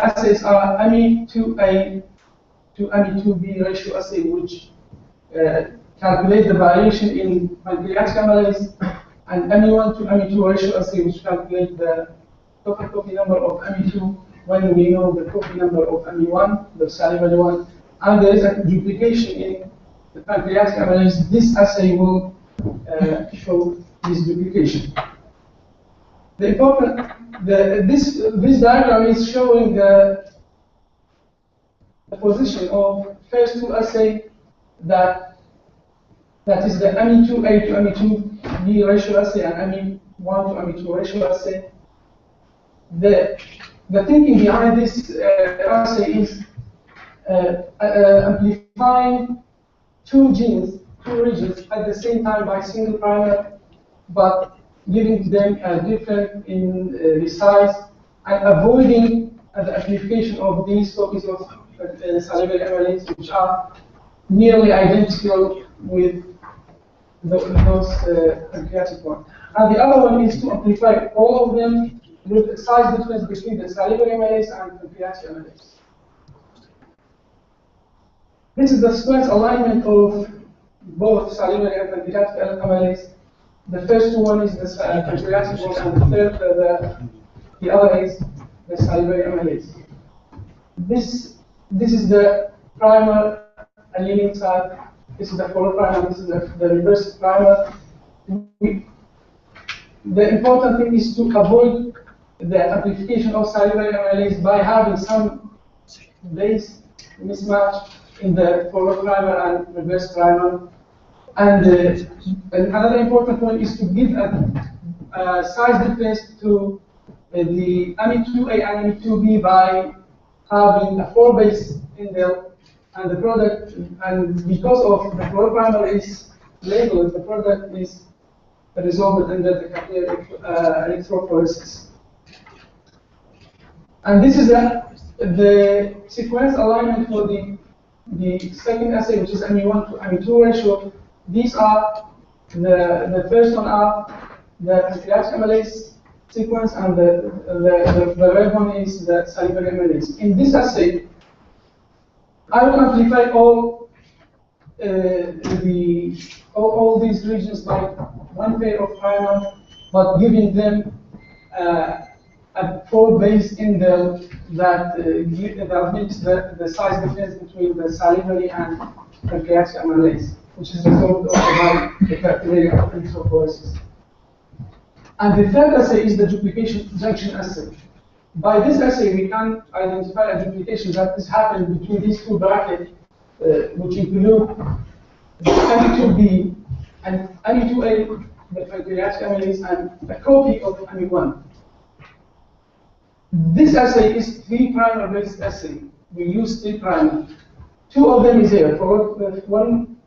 assays are AMI2A to AMI2B ratio assay, which calculate the variation in pancreatic amylase, and AMI1 to AMI2 ratio assay, which calculate the total copy number of AMI2 when we know the copy number of AMI1, the salivary one, and there is a duplication in the pancreatic amylase. This assay will show this duplication. The important, this diagram is showing the position of first two assay that is the AMI2A to AMI2B ratio assay and AMI1 to AMI2 ratio assay. The thinking behind this assay is amplifying two genes, two regions at the same time by single primer, but giving them a different in size and avoiding the amplification of these copies of salivary amylase, which are nearly identical with those pancreatic ones. And the other one is to amplify all of them with a size difference between the salivary amylase and pancreatic amylase. This is the sequence alignment of both salivary and pancreatic amylase. The first one is the pancreatic one, and the third, the other is the salivary amylase. This is the primer allele side. This is the follow primer. This is the reverse primer. The important thing is to avoid the amplification of salivary amylase by having some base mismatch in the follow primer and reverse primer. And another important point is to give a size difference to the AMI2A and AMI2B by having a 4-base indel, and the product, and because of the floor primer is labeled, the product is resolved under the capillary electrophoresis. And this is the sequence alignment for the second assay, which is AMI1 to AMI2 ratio. These are the first one are the pancreatic amylase sequence, and the red one is the salivary amylase. In this assay, I will amplify all these regions by one pair of primer, but giving them a 4-base indel that makes the size difference between the salivary and pancreatic amylase, which is resolved also by the capillary electrophoresis. And the third assay is the duplication junction assay. By this assay, we can identify a duplication that is happening between these two brackets, which include the AMI2B and AMI2A, the pancreatic amylase, and a copy of AMI1. This assay is 3-primer-based assay. We use 3 primer. 2 of them is here. For one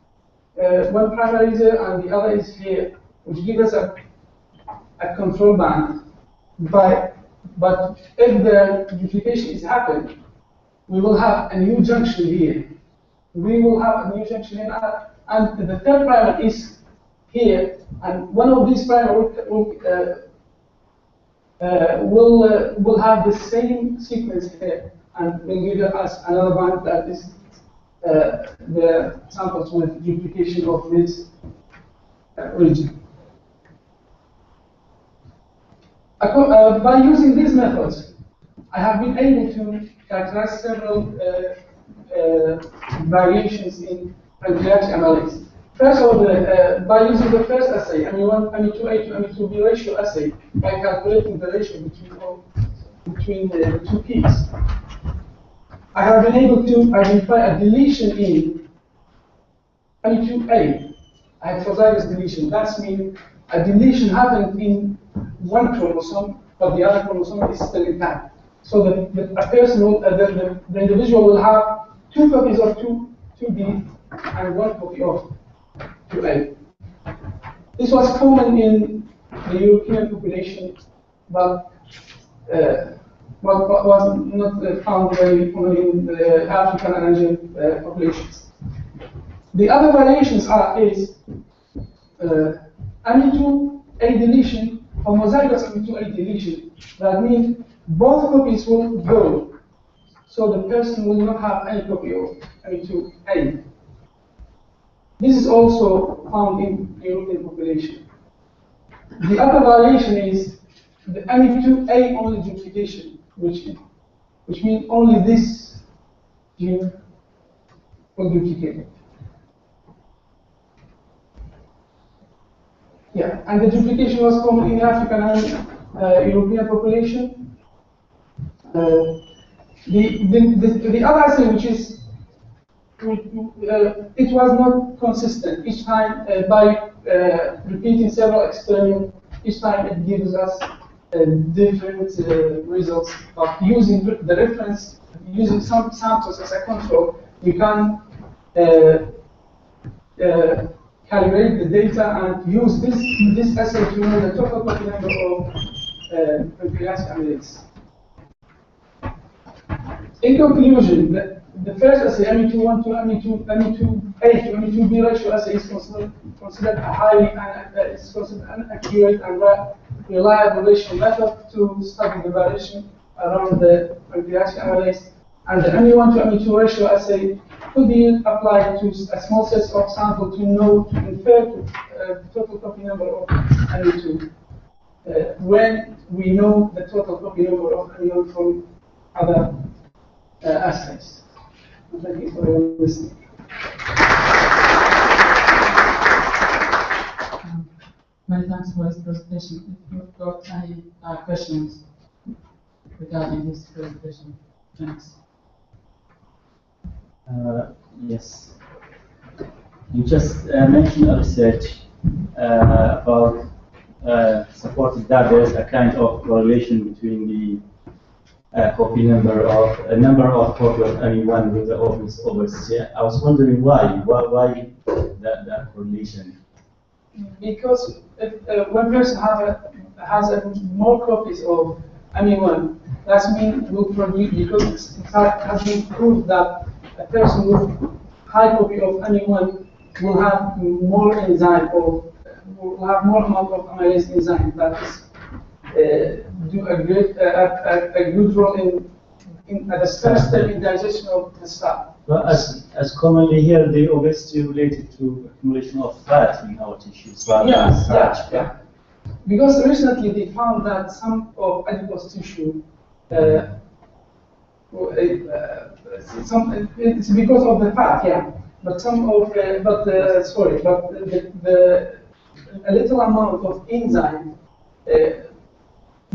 primer is here, and the other is here, which gives us a control band. But if the duplication is happening, we will have a new junction here. We will have a new junction here, and the third primer is here, and one of these primers will have the same sequence here, and will give us another band that is the samples with duplication of this region. By using these methods, I have been able to characterize several variations in pancreatic amylase. First of all, by using the first assay, AMI1, AMI2A to AMI2B ratio assay, by calculating the ratio between the two peaks, I have been able to identify a deletion in AMI2A, a heterozygous deletion. That means a deletion happened in one chromosome, but the other chromosome is still intact. So a person will, the individual will have 2 copies of 2B and 1 copy of 2A. This was common in the European population, but was not found very common in the African and Asian populations. The other variations is AMI2A deletion, homozygous AMI2A deletion. That means both copies will go so the person will not have any copy of ME2A. This is also found in European population. The other variation is the ME2A only duplication, which means only this gene will duplicate. Yeah, and the duplication was common in African and European population. The other assay, which is it was not consistent. Each time, by repeating several experiments, each time it gives us different results. But using the reference, using some samples as a control, we can calibrate the data and use this assay to know the total copy number of pancreatic amylase. In conclusion, the first assay, ME21 to ME2A to ME2B ratio assay, is considered a highly accurate and reliable ratio method to study the variation around the pancreatic amylase. And the ME1 to ME2 ratio assay could be applied to a small set of samples to infer the total copy number of ME2 when we know the total copy number of ME1 from other assays. Thank you for your listening. Many thanks for this presentation. If you've got any questions regarding this presentation, thanks. Yes. You just mentioned a research about supporting that there is a kind of correlation between the copy number of copy of ME1 with the obesity. I was wondering why that correlation? Because if one person has more copies of ME1, that means will produce, because it has been proved that a person with high copy of ME1 will have more enzyme or will have more amount of amylase enzyme that is do a good role in at the first step in digestion of the stuff. But as commonly here, the obesity related to accumulation of fat in our tissues rather than starch. Yeah. Because recently they found that some of adipose tissue, it's because of the fat, yeah. But a little amount of enzyme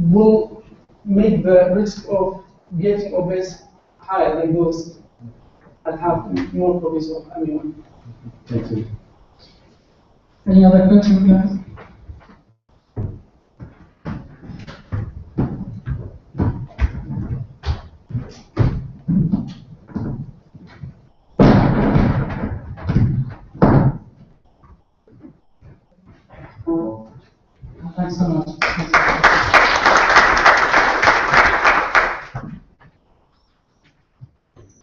will make the risk of getting obese higher than those that have more copies of ME1. Thank you. Any other questions, guys? Thanks so much.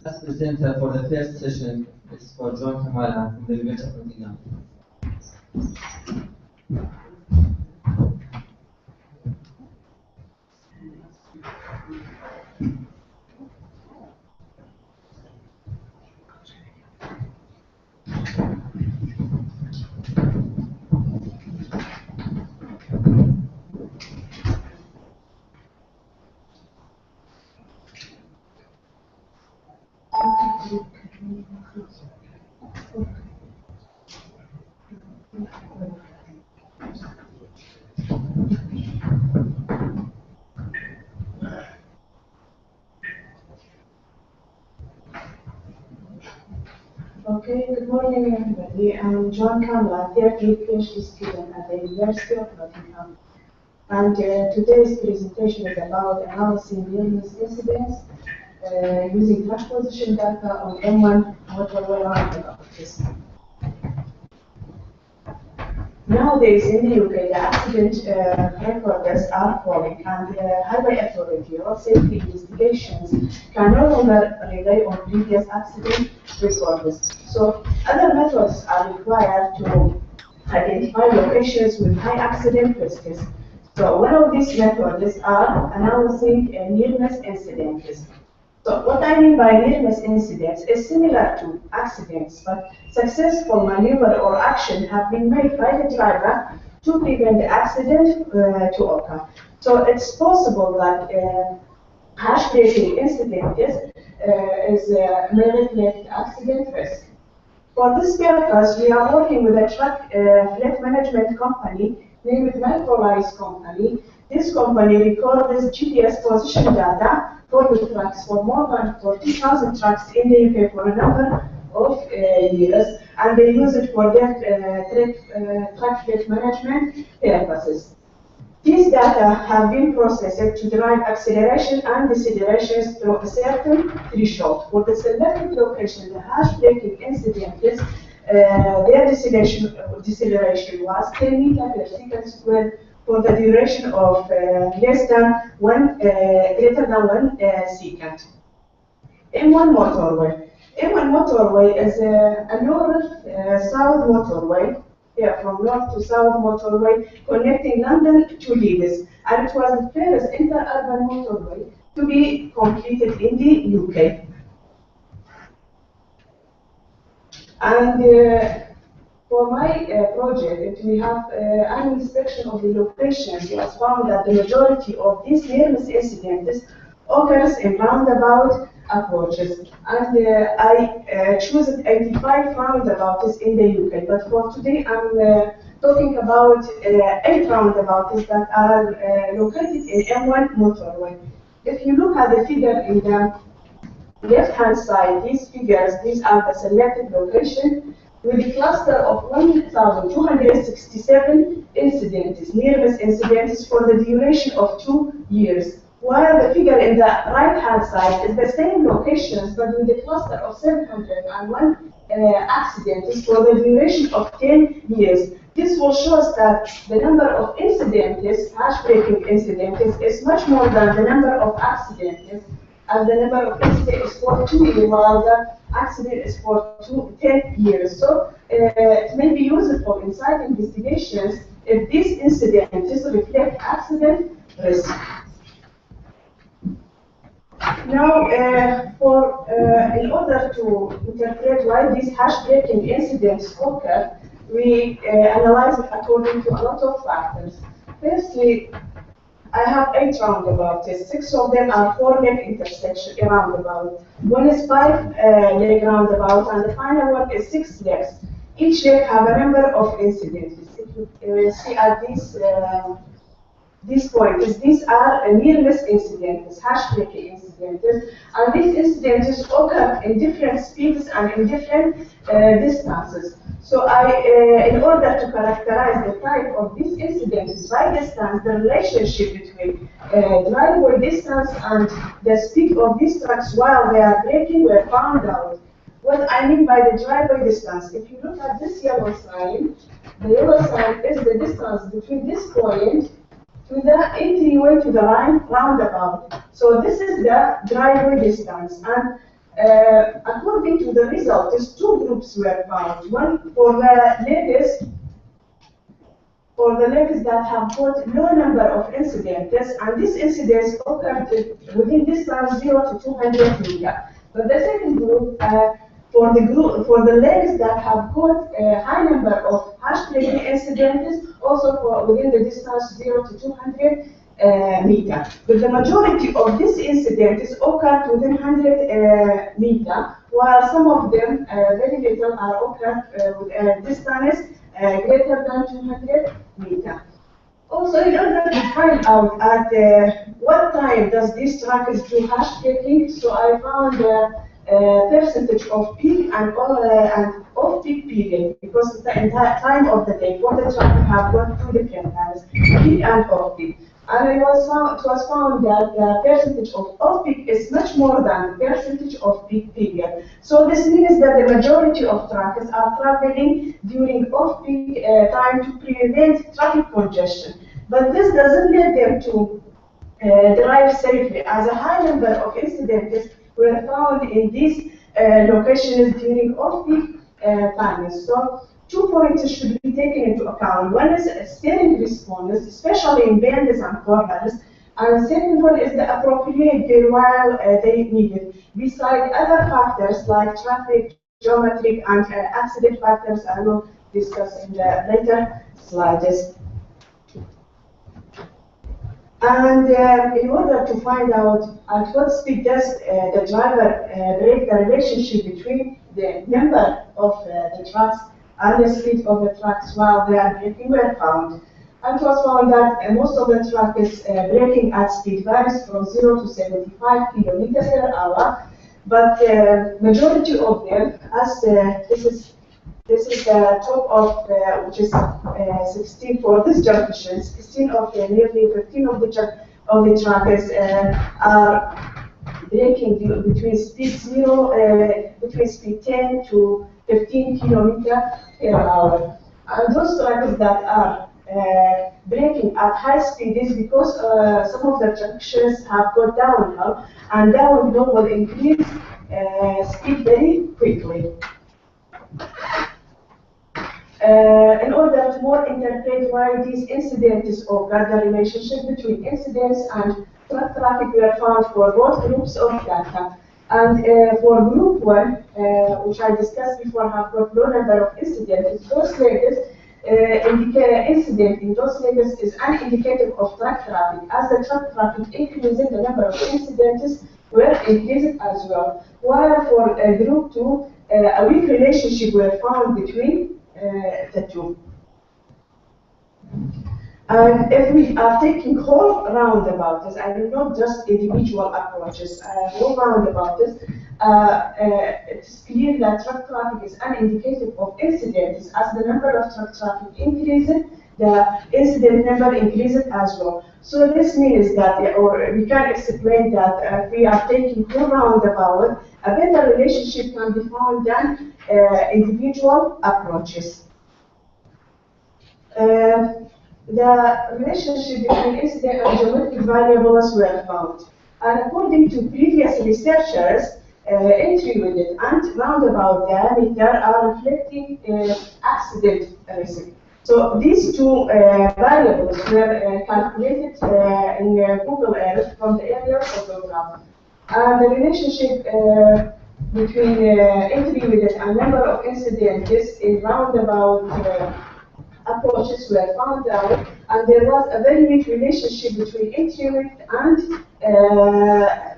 Last presenter for the first session is for John Kamala from the University of Nottingham. Okay, good morning everybody. I'm John Kamla, third year PhD student at the University of Nottingham. And today's presentation is about analyzing illness incidence using transposition data on M1 motor neuron autism. Nowadays in the UK, the accident records are falling, and highway authority or safety investigations can no longer rely on previous accident records. So other methods are required to identify locations with high accident risks. So one of these methods are analyzing near-miss incidents. So what I mean by near-miss incidents is similar to accidents, but successful maneuver or action have been made by the driver to prevent the accident to occur. So it's possible that hash braking incident may reflect accident risk. For this purpose, we are working with a truck fleet management company named Microlize Company. This company records GPS position data for the trucks for more than 40,000 trucks in the UK for a number of years, and they use it for their truck fleet management purposes. These data have been processed to derive acceleration and decelerations through a certain threshold. For the selected location, the hash braking incident is their deceleration was 10 meters per second squared for the duration of greater than 1 second. M1 motorway. M1 motorway is a north-south motorway. Yeah, from north to south motorway connecting London to Leeds, and it was the first inter-urban motorway to be completed in the UK. And for my project, we have an inspection of the locations. It was found that the majority of these near-miss incidents occurs in roundabout approaches, and I choose 85 roundabouts in the UK. But for today, I'm talking about 8 roundabouts that are located in M1 motorway. If you look at the figure in the left-hand side, these are the selected location with a cluster of 1,267 incidents, near-miss incidents for the duration of 2 years. While the figure in the right-hand side is the same locations, but with a cluster of 701 accidents for the duration of 10 years. This will show us that the number of incidents, hash braking incidents, is much more than the number of accidents, and the number of incidents is for 2 years, while the accident is for 10 years. So it may be useful in site investigations if these incidents reflect accident risk. Now, in order to interpret why these hash braking incidents occur, we analyze it according to a lot of factors. Firstly, I have 8 roundabouts. 6 of them are 4-leg intersection roundabout. One is 5-leg roundabout, and the final one is 6 legs. Each leg have a number of incidents. If you see at these points, these are near-miss incidents, hash braking incidents, and these incidents occur in different speeds and in different distances. So in order to characterize the type of these incidents by distance, the relationship between driveway distance and the speed of these trucks while they are braking were found out. What I mean by the driveway distance, if you look at this yellow sign, the yellow sign is the distance between this point to the entryway to the roundabout. So this is the driveway distance, and according to the results, 2 groups were found. One for the legs that have got low number of incidents, and these incidents occurred within distance 0 to 200 meters. But the second group, for the legs that have got a high number of hash braking incidents, also within the distance 0 to 200 meters. But the majority of these incidents occurred within 100 meters, while some of them, very little, are occurred with a distance greater than 200 meters. Also, in order to find out at what time does this truck do hash braking, so I found percentage of peak and off-peak period, because the entire time of the day for the traffic have got 2 different times, peak and off-peak. And it was found that the percentage of off-peak is much more than the percentage of peak period. So this means that the majority of truckers are traveling during off-peak time to prevent traffic congestion. But this doesn't let them to drive safely, as a high number of incidents were found in these locations during off-peak times. So 2 points should be taken into account. One is steering response, especially in bends and corners. And second one is the appropriate gear while they need it. Besides other factors like traffic, geometric, and accident factors, I will discuss in the later slides. And in order to find out at what speed does the driver break the relationship between the number of the trucks and the speed of the trucks while they are braking were found. And it was found that most of the trucks braking at speed varies from 0 to 75 kilometers per hour, but majority of them, as this is the top of which is 16 for this junction. 16 of the nearly 15 of the trucks are braking between speed 0, between speed 10 to 15 kilometers per hour. And those trucks that are braking at high speed is because some of the junctions have got downhill, and downhill will increase speed very quickly. In order to more interpret why these incidents occur, the relationship between incidents and truck traffic were found for both groups of data. And for group 1, which I discussed before, have got low number of incidents. Those latest incident in those latest is an indicator of truck traffic. As the truck traffic increases, the number of incidents were increased as well. While for group 2, a weak relationship were found between the two. And if we are taking whole roundabouts, and not just individual approaches, whole roundabouts, it's clear that truck traffic is an indicator of incidents. As the number of truck traffic increases, the incident number increases as well. So this means that, or we can explain that if we are taking whole roundabout, a better relationship can be found than individual approaches. The relationship between incident and geometric variables were found. And according to previous researchers, entry width and roundabout diameter are reflecting accident risk. So these two variables were calculated in Google Earth from the aerial photograph. And the relationship between entry width and number of incidents in roundabout approaches were found out, and there was a very weak relationship between entry width and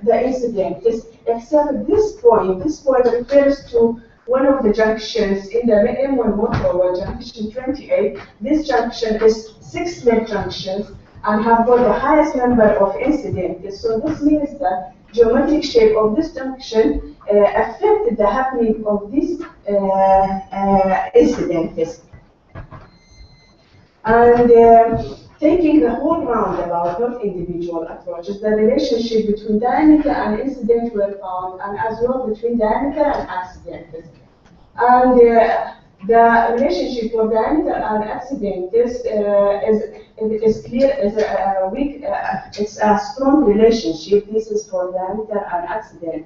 the incident. Except this point refers to one of the junctions in the M1 motorway, junction 28. This junction is 6-lane junctions and have got the highest number of incidents. So this means that geometric shape of this junction affected the happening of these incidents. And taking the whole roundabout, not individual approaches, the relationship between diameter and incident were found, and as well between diameter and accident. And the relationship for diameter and accident is clear, is a weak, it's a strong relationship. This is for diameter and accident.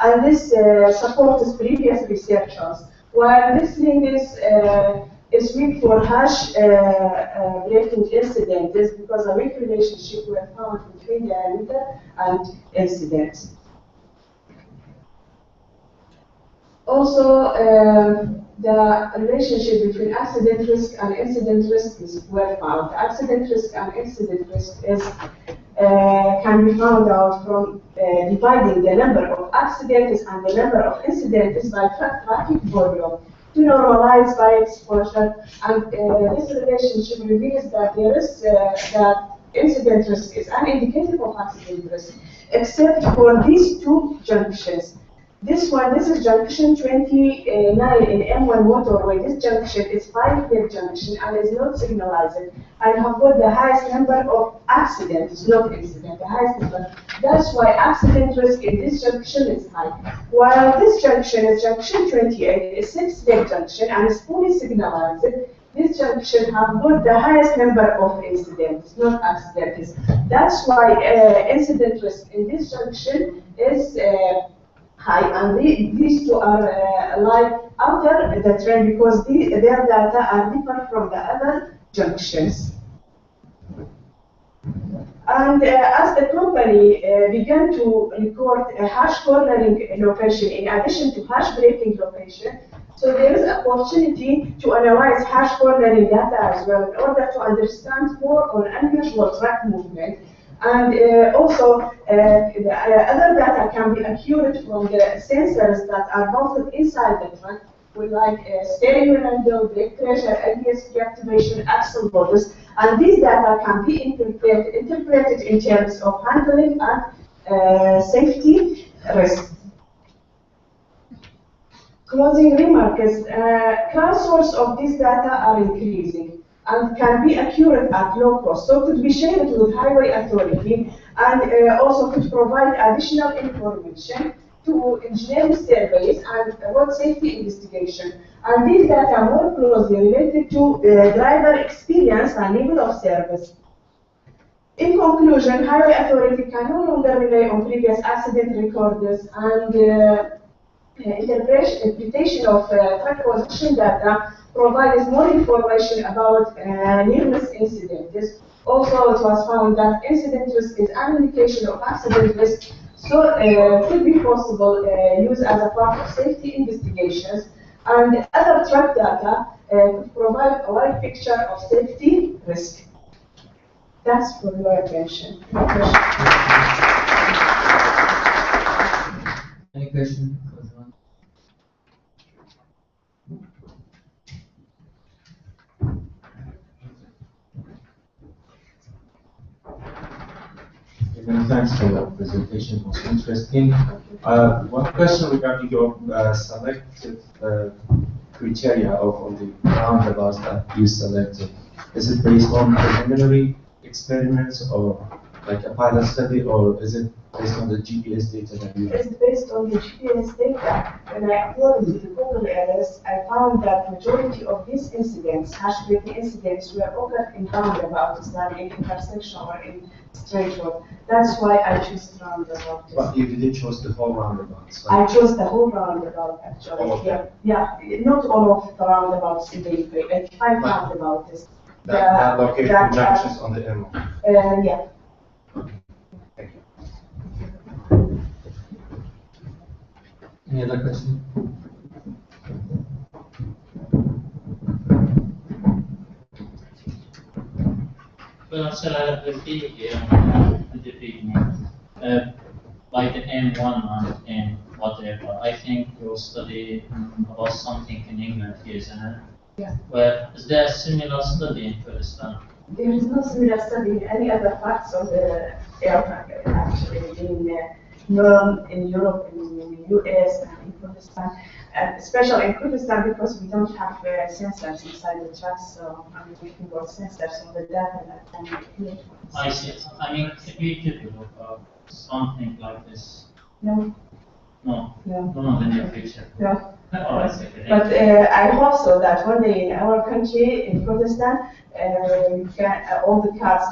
And this supports previous researchers. While this link is weak for hash braking incidents because a weak relationship were found between diameter and incidents. Also, the relationship between accident risk and incident risk were found. Accident risk and incident risk can be found out from dividing the number of accidents and the number of incidents by truck traffic volume to normalize by exposure. And this relationship reveals that there is that incident risk is an indicator of accident risk, except for these two junctions. This is junction 29 in M1 motorway. This junction is 5-lane junction and is not signalized and have got the highest number of accidents, not incident, the highest number. That's why accident risk in this junction is high. While this junction is junction 28, is 6-lane junction and is fully signalized, this junction have got the highest number of incidents, not accidents. That's why incident risk in this junction is high, and these two are like outer the trend because their data are different from the other junctions. And as the company began to record a hash cornering location in addition to hash breaking location, so there is opportunity to analyze hash cornering data as well in order to understand more on unusual track movement. And also, the other data can be accurate from the sensors that are mounted inside the truck, with like steering window, brake pressure, ABS deactivation, axle loads, and these data can be interpreted in terms of handling and safety risk. Closing remarks, crowdsource of this data are increasing and can be accurate at low cost, so could be shared with highway authority and also could provide additional information to engineering surveys and road safety investigation. And these data are more closely related to driver experience and level of service. In conclusion, highway authority can no longer rely on previous accident records and interpretation of track position data provides more information about near-miss incidents. Also, it was found that incident risk is an indication of accident risk, so could be possible use as a part of safety investigations. And other track data could provide a wide picture of safety risk. That's for your attention. Any question? Many thanks for your presentation, it was interesting. One question regarding your selected criteria of the roundabouts that you selected. Is it based on preliminary experiments or like a pilot study, or is it based on the GPS data that you have? It's based on the GPS data. When I uploaded the Google Earth, I found that majority of these incidents, hash breaking incidents, were occurred in roundabouts than in intersection or in straight road. That's why I chose roundabout. But you didn't choose the whole roundabouts. I chose the whole roundabout actually. All of them? Yeah, not all of the roundabouts in the UK. Like 5 roundabouts. That locate junctions on the M1. Yeah. Thank you. Any other question? Well, reliability by the M1 and whatever. I think you'll study about something in England here, isn't it? Yeah. Well, is there a similar study in Kurdistan? There is no similar study in any other parts of the aircraft, actually, in Europe, in the US, and in Kurdistan, and especially in Kurdistan because we don't have sensors inside the truck, so I'm looking for sensors on the data that can be created. I see. I mean, could we develop something like this? No. No. No. No, in the near future. No. Oh, I see. But I hope so that one day in our country, in Kurdistan, all the cars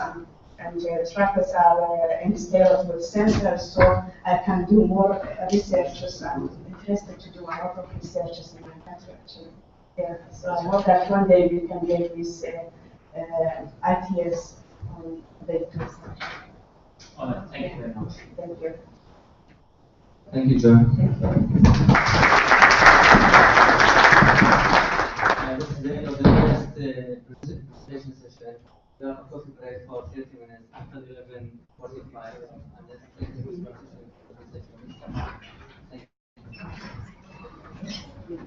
and truckers are installed with sensors, so I can do more researches. I'm interested to do a lot of researches in my country, actually. Yeah, so I hope that one day we can get this ITS on the Kurdistan. All right, thank you very much. Thank you. Thank you, John. Thank you. This is the end of the first presentation session. We have a coffee break for 30 minutes until 11:45, and then take the presentation. Thank you.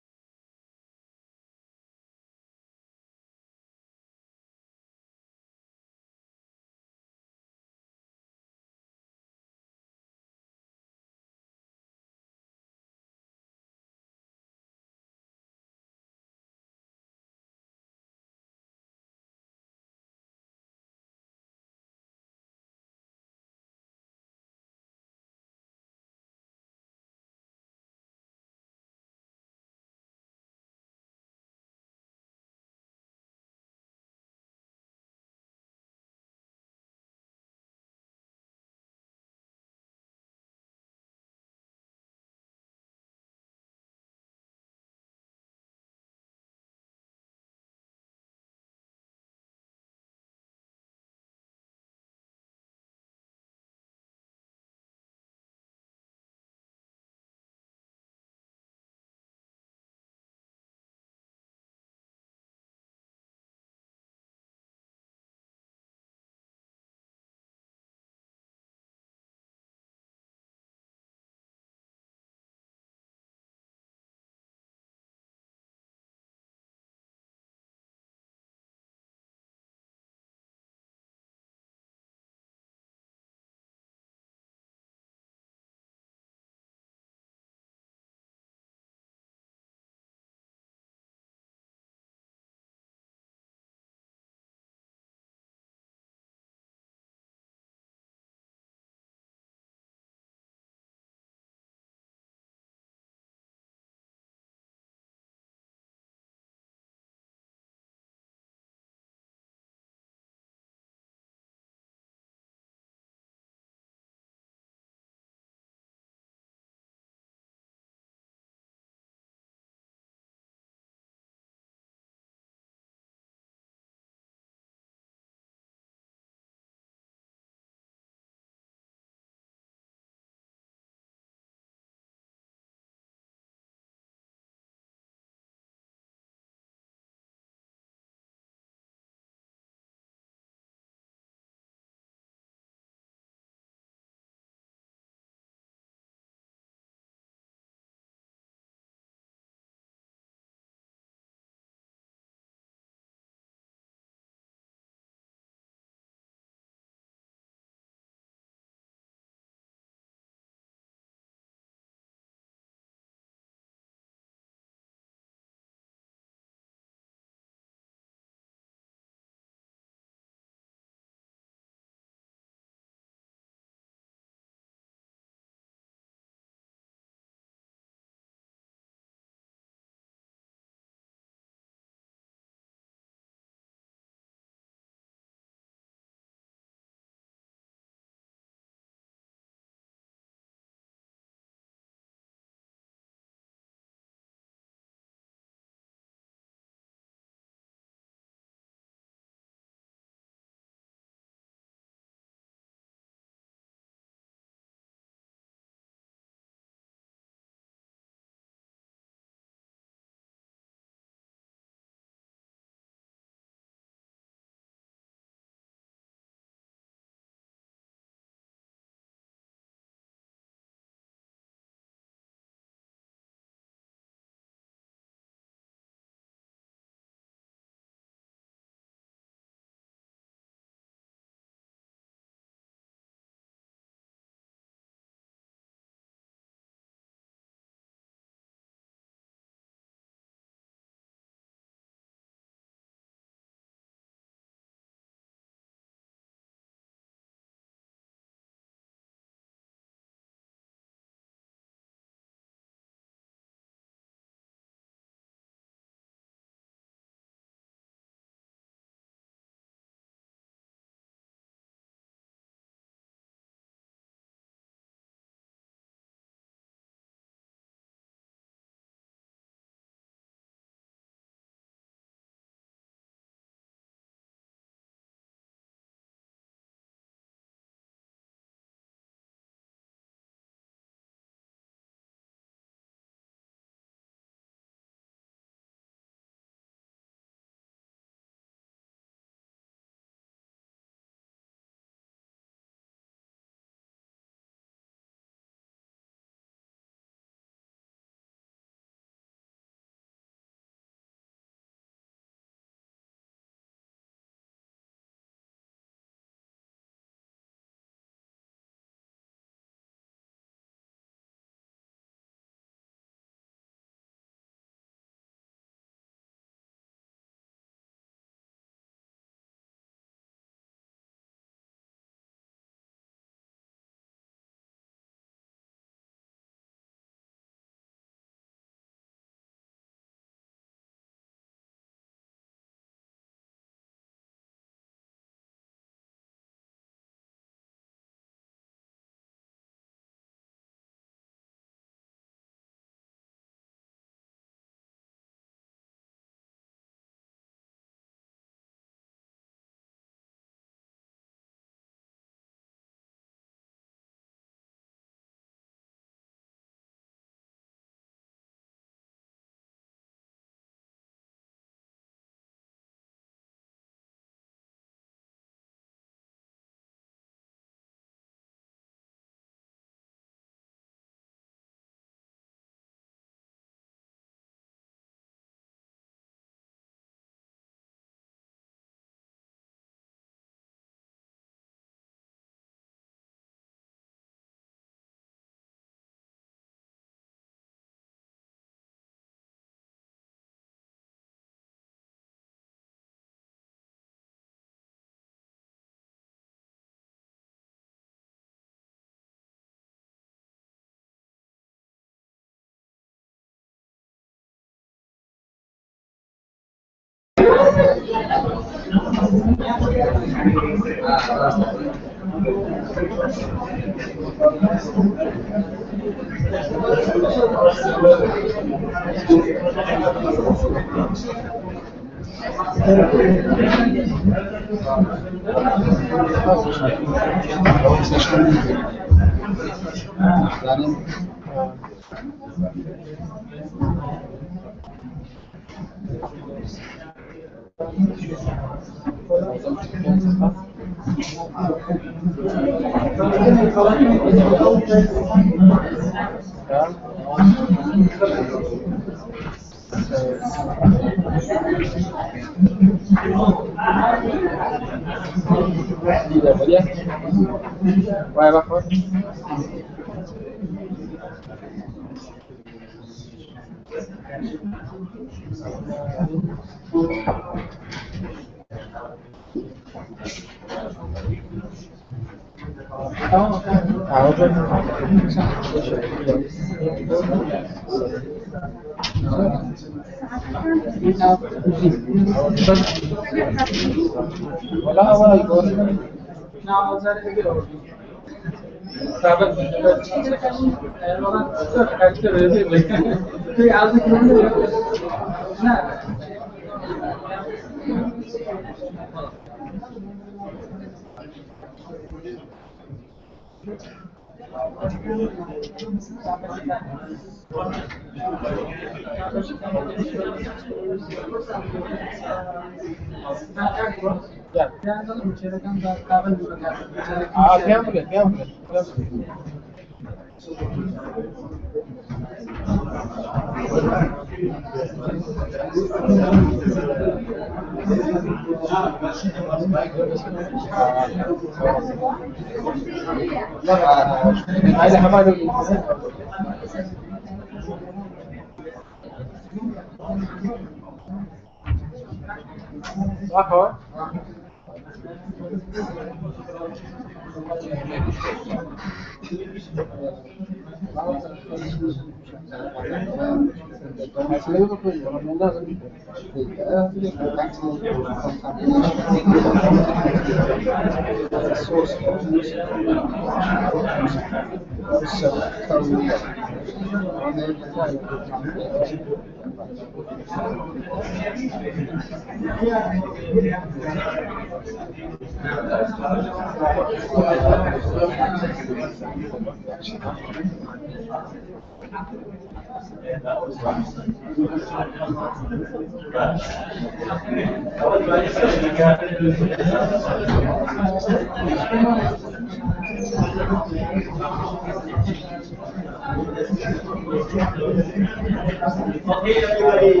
Okay, everybody,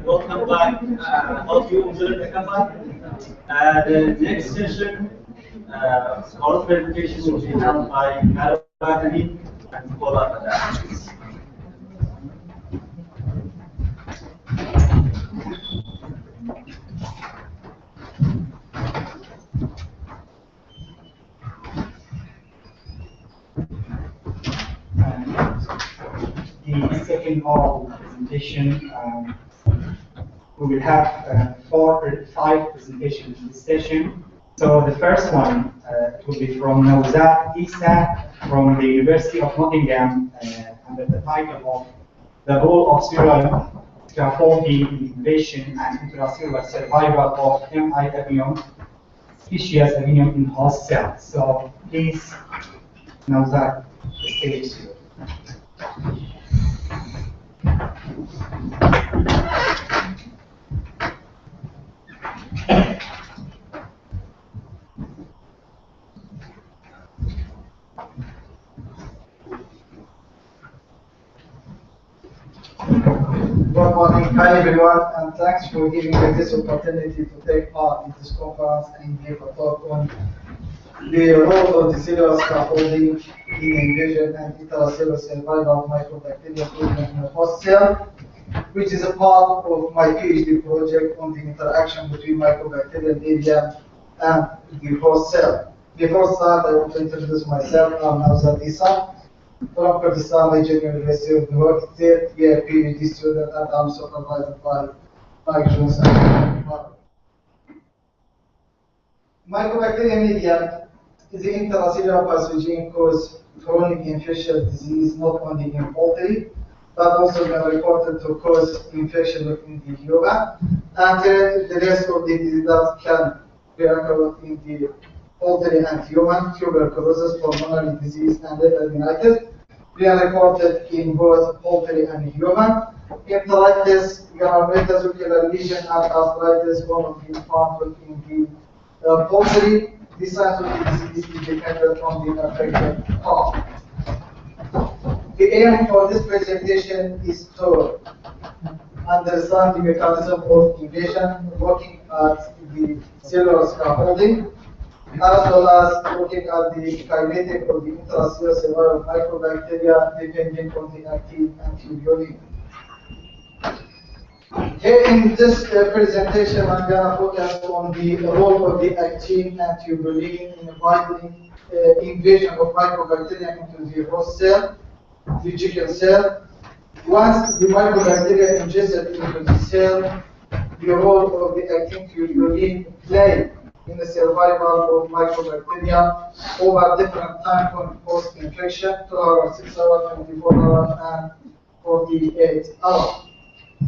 welcome back. Hope you enjoyed the comeback. The next session, our presentation will be held by Arabani and Paula Fada. The second oral presentation, we will have five presentations in this session. So the first one will be from Nawzat Isa from the University of Nottingham under the title of The Role of Serial Scaffolding in Innovation and Intracellular Survival of MI avium, species avium in host cells. So please, Nawzat, the stage is yours. Good morning, hi everyone, and thanks for giving me this opportunity to take part in this conference and give a talk on the role of the cellular scaffolding in invasion and intracellular survival of microbacterial organisms in the host cell, which is a part of my PhD project on the interaction between microbacterial media and the host cell. Before start, I want to introduce myself. I'm Nawzat Isa from Kurdistan Regional University of Nottingham, third year PhD student, and I'm supervised by Mike Johnson. Mycobacterium medium is the intracellular pathogen cause chronic infectious disease not only in poultry, but also been reported to cause infection within the human. And the rest of the disease that can be occurred in the poultry and human, tuberculosis, pulmonary disease, and leishmaniasis, we are reported in both poultry and human. Enteritis, granulomatosucular lesion, and arthritis, one of the found in the poultry. The size of the disease is dependent on the affected part. The aim for this presentation is to understand the mechanism of invasion, looking at the cellular scaffolding, as well as looking at the kinetic of the intracellular survival of microbacteria depending on the active antibiotic. Here in this presentation, I'm going to focus on the role of the active antibiotic in inviting invasion of microbacteria into the host cell, the chicken cell. Once the microbacteria ingested into the cell, the role of the active antibiotic play in the survival of microbacteria over different time points post-infection, 2 hours, 6 hours, 24 hours, and 48 hours.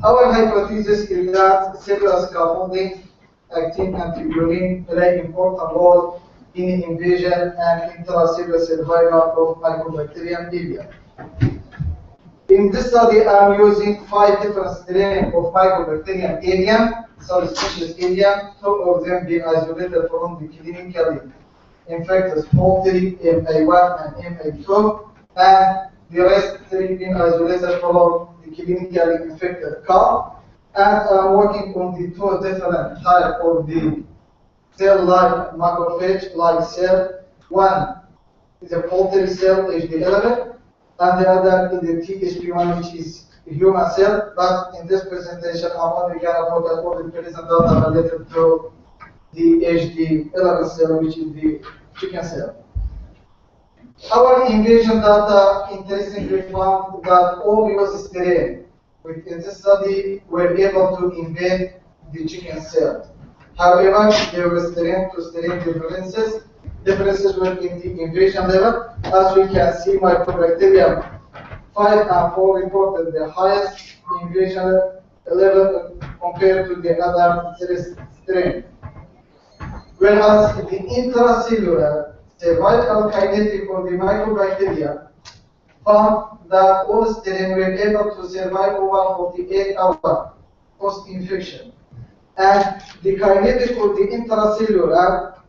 Our hypothesis is that cellular scaffolding, actin and tubulin play an important role in invasion and intracellular survival of Mycobacterium avium. In this study, I'm using 5 different strains of Mycobacterium avium, subspecies avium, 2 of them being isolated from the clinically infectious poultry, MA1 and MA2, and the rest 3 being isolated from the clinically infected cow. And I'm working on the 2 different types of the cell-like macrophage-like cell. One is a poultry cell, HD11, and the other is the THP1, which is a human cell. But in this presentation, I'm only going to focus on the present data related to the HD11 cell, which is the chicken cell. Our invasion data interestingly found that all US strains within this study were able to invade the chicken cell. However, there were strain to strain differences. Differences were in the invasion level. As we can see, Mycobacterium 5 and 4 reported the highest invasion level compared to the other strains. Whereas the intracellular survival kinetic of the Mycobacteria found that all strains were able to survive over 48 hours post-infection. And the kinetic of the intracellular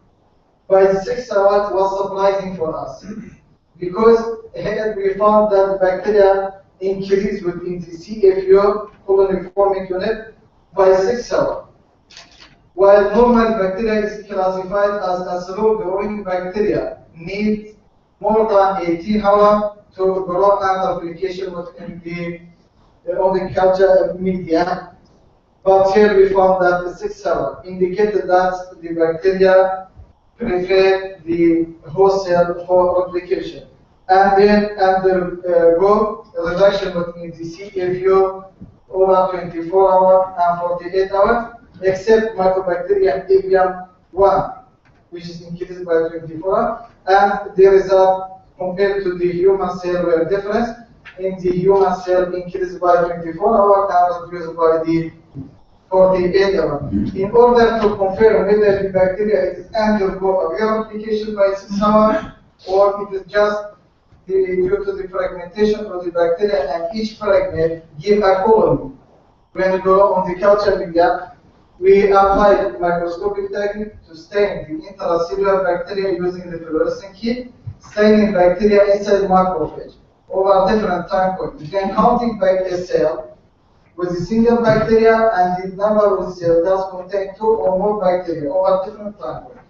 by 6 hours was surprising for us, because here we found that bacteria increased within the CFU, colony forming unit, by 6 hours. While normal bacteria is classified as a slow-growing bacteria, needs more than 18 hours to grow and replication within the culture media. But here we found that the 6 hours indicated that the bacteria prefer the host cell for replication. And then undergo reduction within the CFU over 24 hours and 48 hours. Except Mycobacterium avium 1, which is increased by 24 hours, and the result compared to the human cell were different. In the human cell increased by 24 hours and reduced by the 48 hours. In order to confirm whether the bacteria is undergo a replication by 6 hours or it is just due to the fragmentation of the bacteria and each fragment give a colony. When we go on the culture media, we applied microscopic technique to stain the intracellular bacteria using the fluorescent kit, staining bacteria inside macrophage over different time points. Then counting back a cell with a single bacteria and the number of cells that contain 2 or more bacteria over different time points.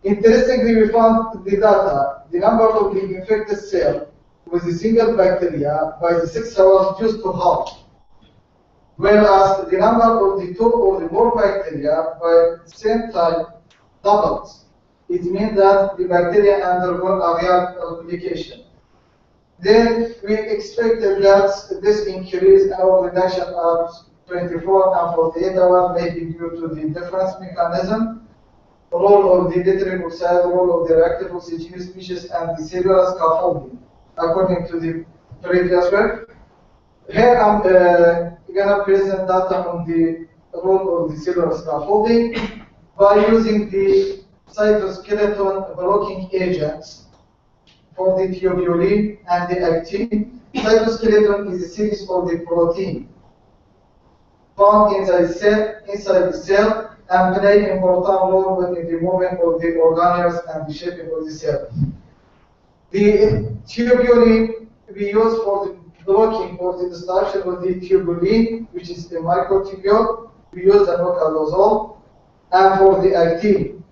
Interestingly, we found the data, the number of the infected cell with a single bacteria by the 6 hours used to half. Whereas the number of the 2 or the more bacteria by the same time doubles. It means that the bacteria undergo a real replication. Then we expected that this increase or reduction of 24 and 48 hours may be due to the difference mechanism. role of the tetranucleotide, role of the reactive oxygen species, and the cellular scaffolding, according to the previous work. Here I'm gonna present data on the role of the cellular scaffolding by using the cytoskeleton blocking agents for the tubulin and the actin. Cytoskeleton is a series of the protein found inside the cell and play important role in the movement of the organelles and the shaping of the cell. The tubulin we use for the blocking or the destruction of the tubulin, which is the microtubule, we use the nocardazole, and for the actin,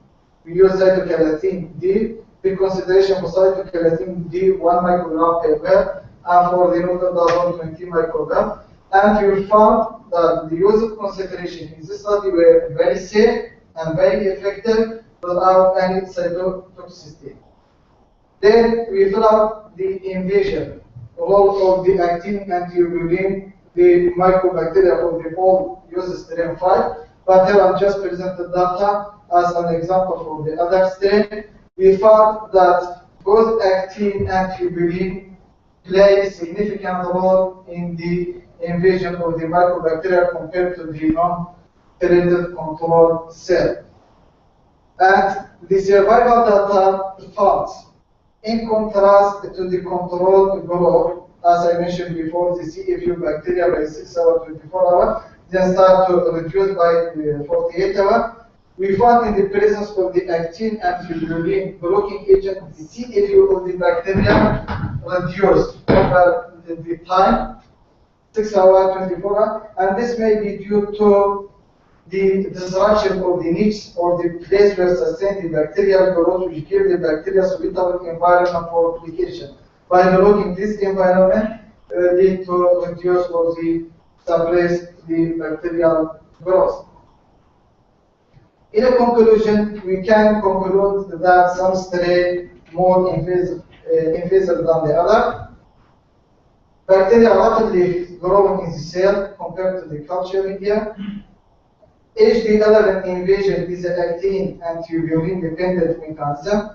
we use cytokeratin D. The concentration for cytokeratin D 1 microgram per ml, and for the nocardazole 20 microgram. And we found that the use of concentration in this study were very safe and very effective without any cytotoxicity. Then we found the invasion role of the actin and tubulin, the mycobacteria of the whole uses strain 5. But here I'm just presented data as an example for the other strain. We found that both actin and tubulin play a significant role in the invasion of the mycobacteria compared to the non-treated control cell. And the survival data found, in contrast to the control group, as I mentioned before, the CFU bacteria by 6 hours, 24 hours, then start to reduce by 48 hours. We found in the presence of the actin and tubulin blocking agent, the CFU of the bacteria reduced over the time, 6 hours, 24 hours, and this may be due to the disruption of the niche or the place where sustained the bacterial growth, which give the bacteria suitable environment for replication. By blocking this environment, lead to reduce or the suppress the bacterial growth. In a conclusion, we can conclude that some strain more invasive than the other. Bacteria rapidly growing in the cell compared to the culture media. HD11 invasion is an actin and tubulin dependent mechanism.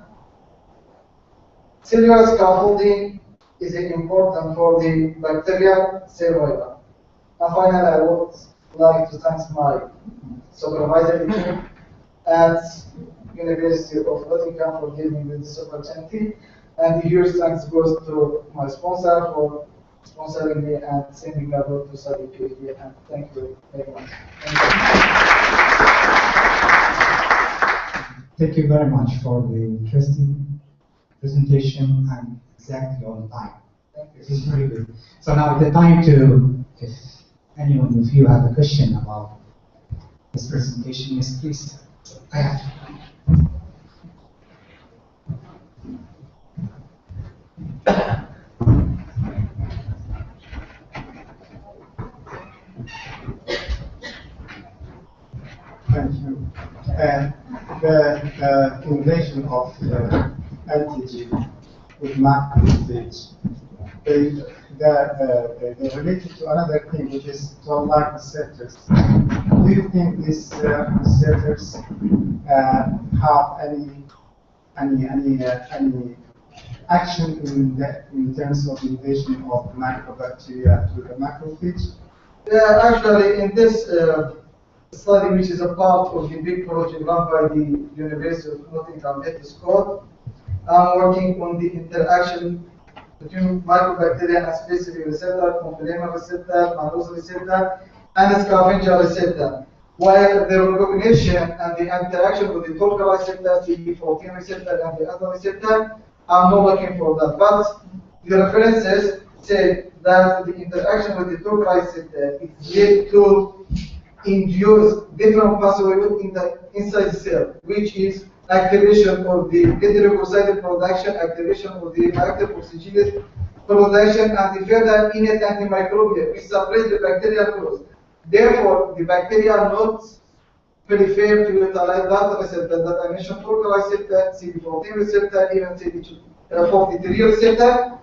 Cellular scaffolding is important for the bacterial survival. And finally, I would like to thank my supervisory team at University of Nottingham for giving me this opportunity. And a huge thanks goes to my sponsor for sponsoring me and sending me abroad to study PhD. And thank you very much. Thank you very much for the interesting presentation and exactly on time. Thank you. This is very good. So now it's the time to, if anyone of you have a question about this presentation, yes, please. I have. Thank you. The invasion of antigen with macrophage, they related to another thing, which is toll-like receptors. Do you think these receptors have any action in terms of invasion of microbacteria to the macrophage? Actually, in this study, which is a part of the big project run by the University of Nottingham at school, I'm working on the interaction between microbacteria and specific receptor, complement receptor, mannose receptor, and scavenger receptor. While the recognition and the interaction with the Tolka receptor, CD14 receptor, and the other receptor, I'm not looking for that. But the references say that the interaction with the Tolka receptor is yet to induce different pathways inside the cell, which is activation of the heteroglycide production, activation of the reactive oxygenase production, and the further innate antimicrobial, which suppress the bacterial growth. Therefore, the bacteria are not prefer to utilize that receptor that I mentioned, Tolka receptor, CD14 receptor, even CD43 receptor,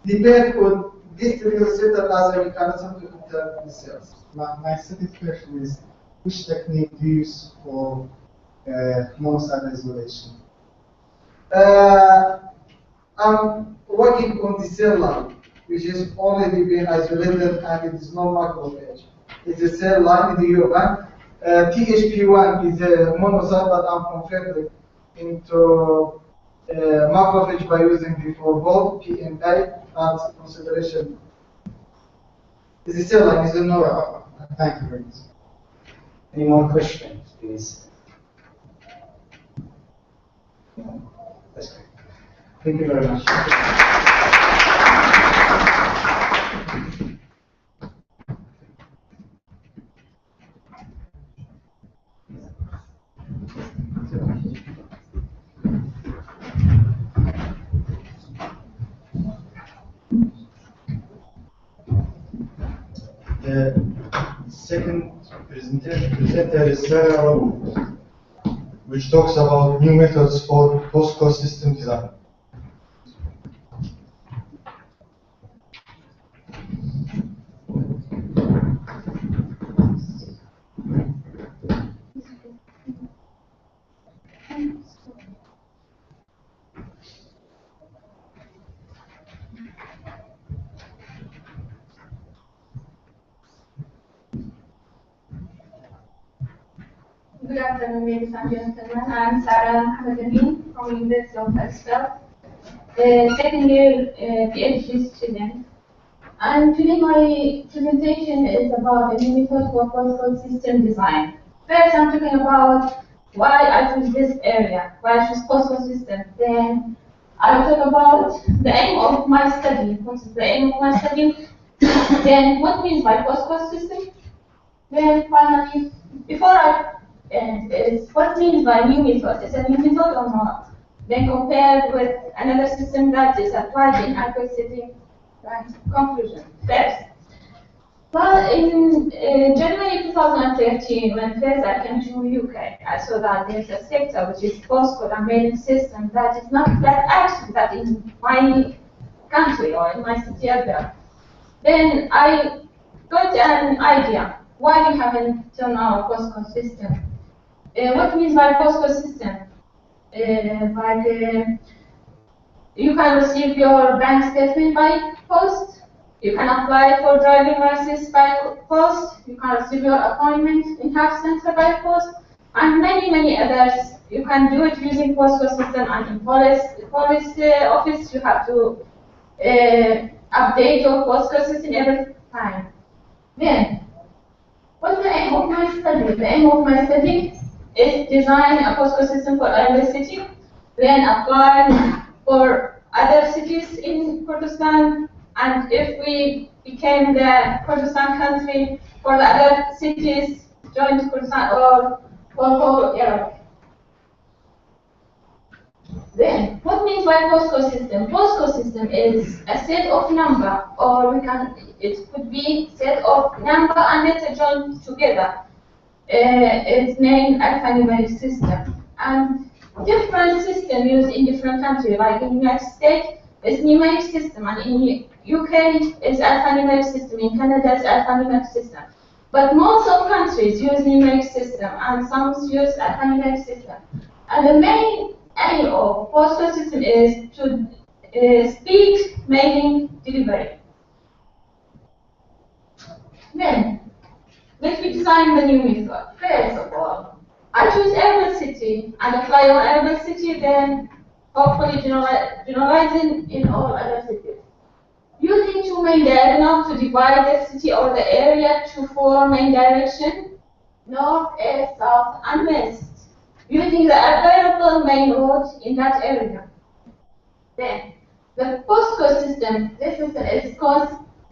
depend on this receptor as a mechanism to enter the cells. My second question is, which technique do you use for monosite isolation? I'm working on the cell line, which is already been isolated and it is not macrophage. It's a cell line in the urine. THP1 is a monocyte, but I'm converting into macrophage by using the for both PMA and consideration. Is the cell line is a neuron. Thank you very much. Any more questions, please? That's great. Thank you very much. The second presenter is Sarah Rabu, which talks about new methods for postcode system design. Good afternoon, ladies and gentlemen. I'm Sarah Mohammed from University of Nottingham, second year PhD student. And today my presentation is about the new method for postcode system design. First, I'm talking about why I choose this area, why I choose postcode system. Then I'll talk about the aim of my study. What is the aim of my study? Then what means by postcode system? Then finally, before I is what means by new method? Is a new method or not? Then compared with another system that is applied in adequate setting. Right. Conclusion. First, well, in January 2013, when first I came to UK, I saw that there's a sector which is postcode and mailing system that is not that active that in my country or in my city as well. Then I got an idea why we haven't done our postcode system. What means by postcode system? You can receive your bank statement by post. You can apply for driving license by post. You can receive your appointment in health center by post, and many others. You can do it using postcode system, and in police office you have to update your postcode system every time. Then, what's the aim of my study? The aim of my study is design a postcode system for every city, then apply for other cities in Kurdistan, and if we became the Kurdistan country, for the other cities join to Kurdistan or for whole Iraq. Then, what means by postcode system? Postcode system is a set of number, or it could be set of number and letter joined together. It's named alphanumeric system, and different system used in different countries. Like in United States, it's numeric system, and in UK, it's alphanumeric system. In Canada, it's alphanumeric system. But most of countries use numeric system, and some use alphanumeric system. And the main aim of postcode system is to speed mailing delivery. Then, let me design the new method. First of all, I choose urban city and apply on urban city, then hopefully generalizing in all other cities. Using two main diagonals to divide the city or the area to four main directions, north, east, south, and west. Using the available main roads in that area. Then, the postcode system, this system is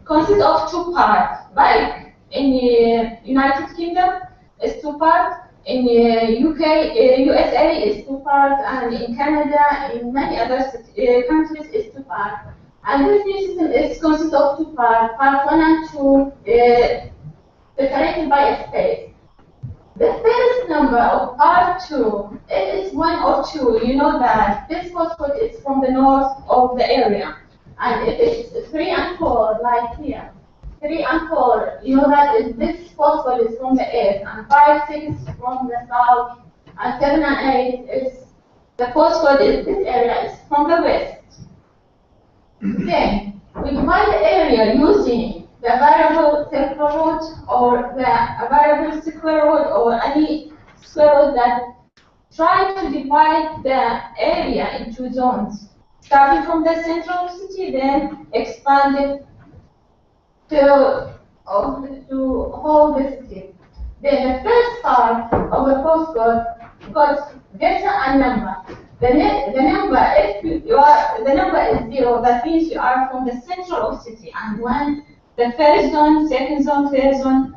consists of two parts, like in the United Kingdom, it's two parts. In the USA, it's two parts, and in Canada, in many other countries, it's two parts. And this new system consists of two parts, part 1 and 2, separated by a space. The first number of part 2, it is 1 or 2. You know that this postcode is from the north of the area, and it is 3 and 4, like here. 3 and 4, you know that this postcode is from the east, and 5, 6 from the south, and 7 and 8 is the postcode is this area is from the west. Then we divide the area using the variable circular root or the variable square root or any square root that try to divide the area into zones, starting from the central city, then expand it to whole the city. Then the first part of the postcode got data and number. The number, if the number is 0, that means you are from the central city, and when the first zone, second zone, third zone,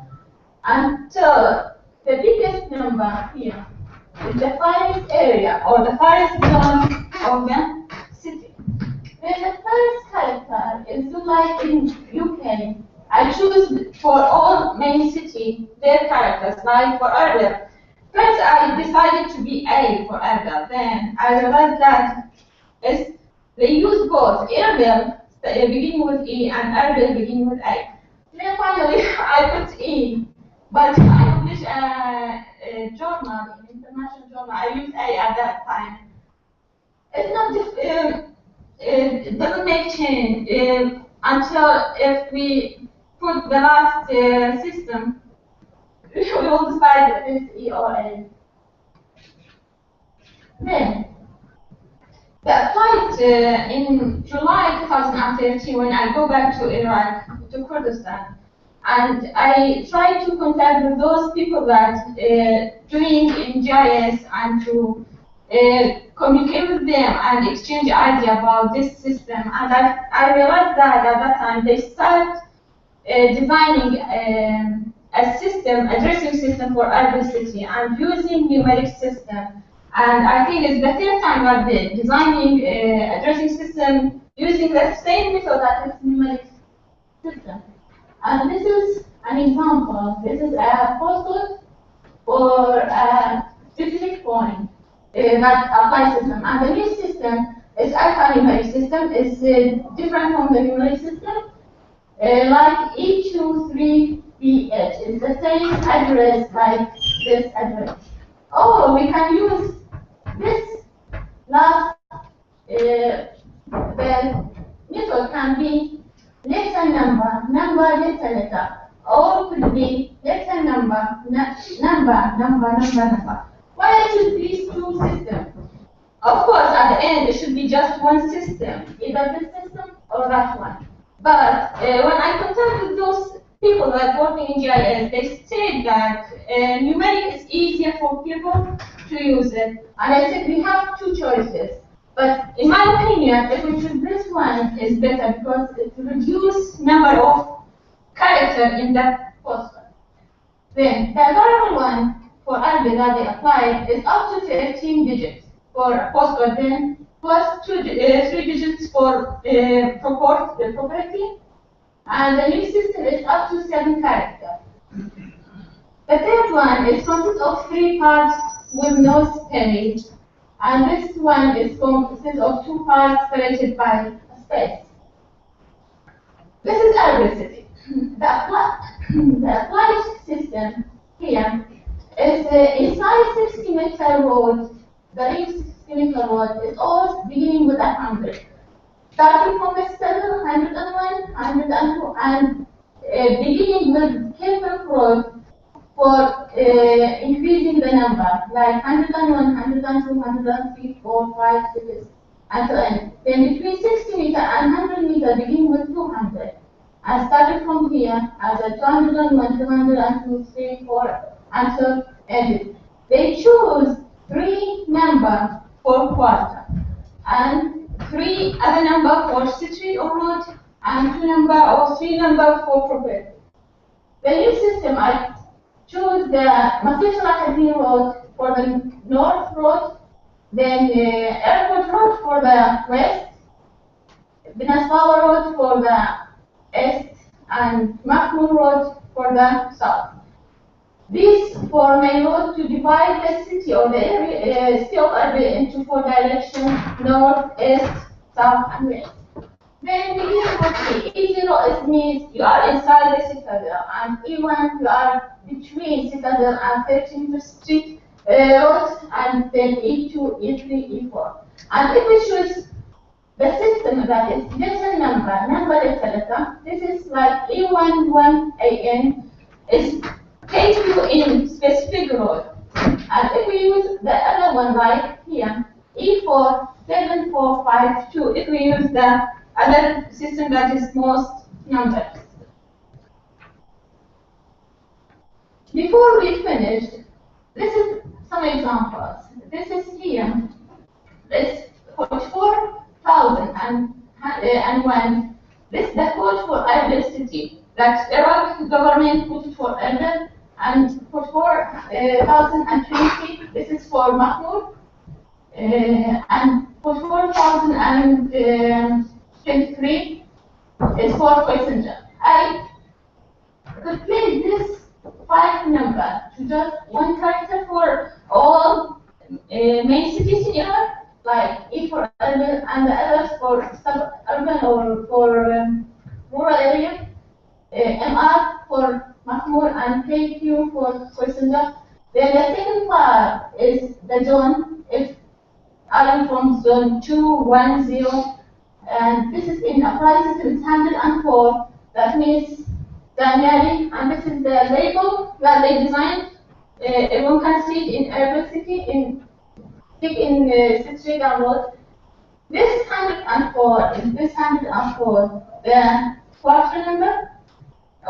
until the biggest number here is the farthest area or the farthest zone of the city. Then the first character is like in UK. I choose for all main city their characters, like for Erbil. First, I decided to be A for Erbil. Then I realized that they use both Erbil beginning with E and Erbil beginning with A. Then finally, I put E. But I published a journal, an international journal. I used A at that time. It's not it doesn't make change until if we put the last system, we will decide if it's E or A. Then, the applied in July 2013 when I go back to Iraq, to Kurdistan, and I try to contact with those people that doing in GIS and to communicate with them and exchange ideas about this system. And I realized that at that time they start designing a system, addressing system for every city and using numeric system. And I think it's the third time that they're designing addressing system using the same method that is numeric system. And this is an example. This is a postcode for a specific point that applies system. And the new system is alphanumeric system. It's different from the numeric system. Like E23BH. It's the same address like this address. Oh, we can use this last, the method can be letter number, letter, or could be letter number. Why I choose these two systems? Of course, at the end, it should be just one system, either this system or that one. But when I contact with those people that are working in GIS, they say that numeric is easier for people to use it. And I said we have two choices. But in my opinion, if we choose this one, is better because it reduces number of characters in that postcode. Then the variable one for Erbil that they applied is up to 13 digits for postcode, then plus 3 digits for property, and the new system is up to 7 characters. The third one is consists of 3 parts with no space, and this one is consists of 2 parts separated by a space. This is Erbil city. The applied system here is inside 60 meter road. The ring 60 meter road is all beginning with 100. Starting from the center 101, 102, and beginning with careful road for increasing the number, like 101, 102, 103, 4, 5, 6, until end. Then between 60 meter and 100 meter, begin with 200. And starting from here, as a 201, 202, 3, 4, until end. They choose 3 numbers for quarter, and 3 other number for city or road, and 2 number or 3 number for property. The new system, I choose the Masjid Salahuddin road for the north road, then Airport road for the west, Binaswala road for the east, and Mahmoud road for the south. These 4 main roads to divide the city or the area, city of Erbil into 4 directions: north, east, south, and west. Then begin with E0 means you are inside the citadel, and E1 you are between citadel and 13th Street, rows, and then E2, E3, E4. And if we choose the system that is letter number letter, this is like E11AN is K2 in specific row. And if we use the other one like here, E47452, if we use the other system that is most numbers. Before we finish, this is some examples. This is here. This 44,001. This is the code for identity that Iraq government put for Erbil, and 44,020. This is for Mahmoud, and 44,023 is for passenger. I could place this 5 number to just one character for all main cities in Iraq, like E for urban and the others for suburban or for rural area, MR for Mahmoud and KQ for passenger. Then the second part is the zone. If I am from zone 210, and this is in a price system, it's 104. That means Danieli, and this is the label that they designed. Everyone can see it in Erbil City, in City download. This 104 is this 104, the quarter number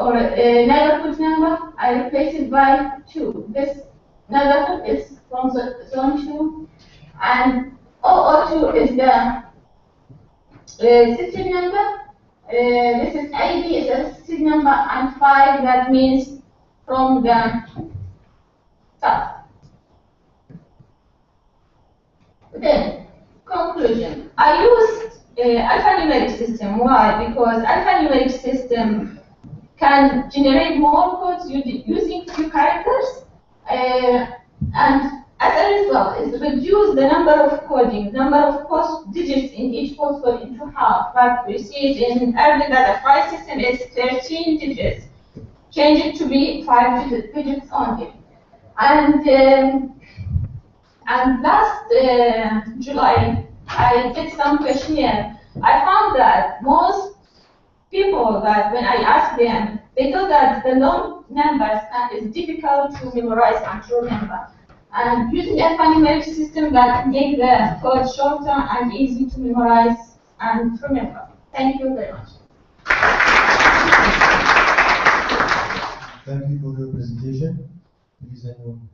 or neighborhood number. I replace it by 2. This neighborhood is from zone 2, and 002 is the city number. This is 80 is a city number, and 5 that means from the south. Then, conclusion. I used alphanumeric system. Why? Because alphanumeric system can generate more codes using few characters, and as a result, it reduces the number of coding, number of post digits in each postcode into half. But we see it in Erbil that the file system is 13 digits. Change it to be 5 digits only. And last July, I did some questionnaire. I found that most people that when I asked them, they thought that the long numbers is difficult to memorize and to remember. And using a alphanumeric system that make the code shorter and easy to memorize and remember. Thank you very much. Thank you for your presentation. Is anyone?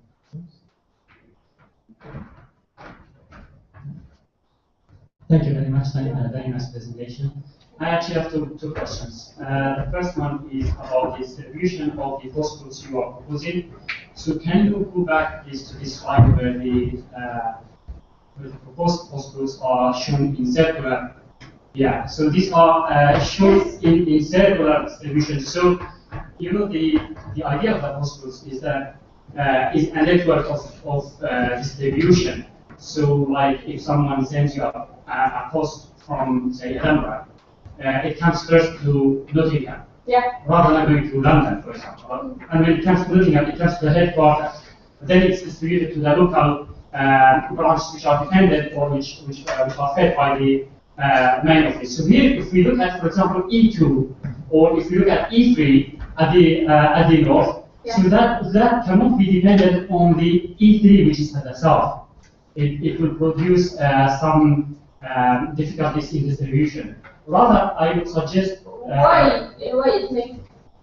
Thank you very much. Very nice presentation. I actually have two questions. The first one is about the distribution of the postcodes you are proposing. So can you go back please to this slide where the proposed postcodes are shown in circular? Yeah, so these are shown in circular distribution. So you know the idea of the postcodes is that is a network of distribution. So like if someone sends you a post from say Edinburgh, it comes first to Nottingham, rather than going to London, for example. And when it comes to Nottingham, it comes to the headquarters. Then it's distributed to the local branches which are dependent or which are fed by the main office. So here, if we look at, for example, E2, or if we look at E3 at the north, so that cannot be dependent on the E3 which is at the south. It will produce some difficulties in distribution. Rather, I would suggest. Why it makes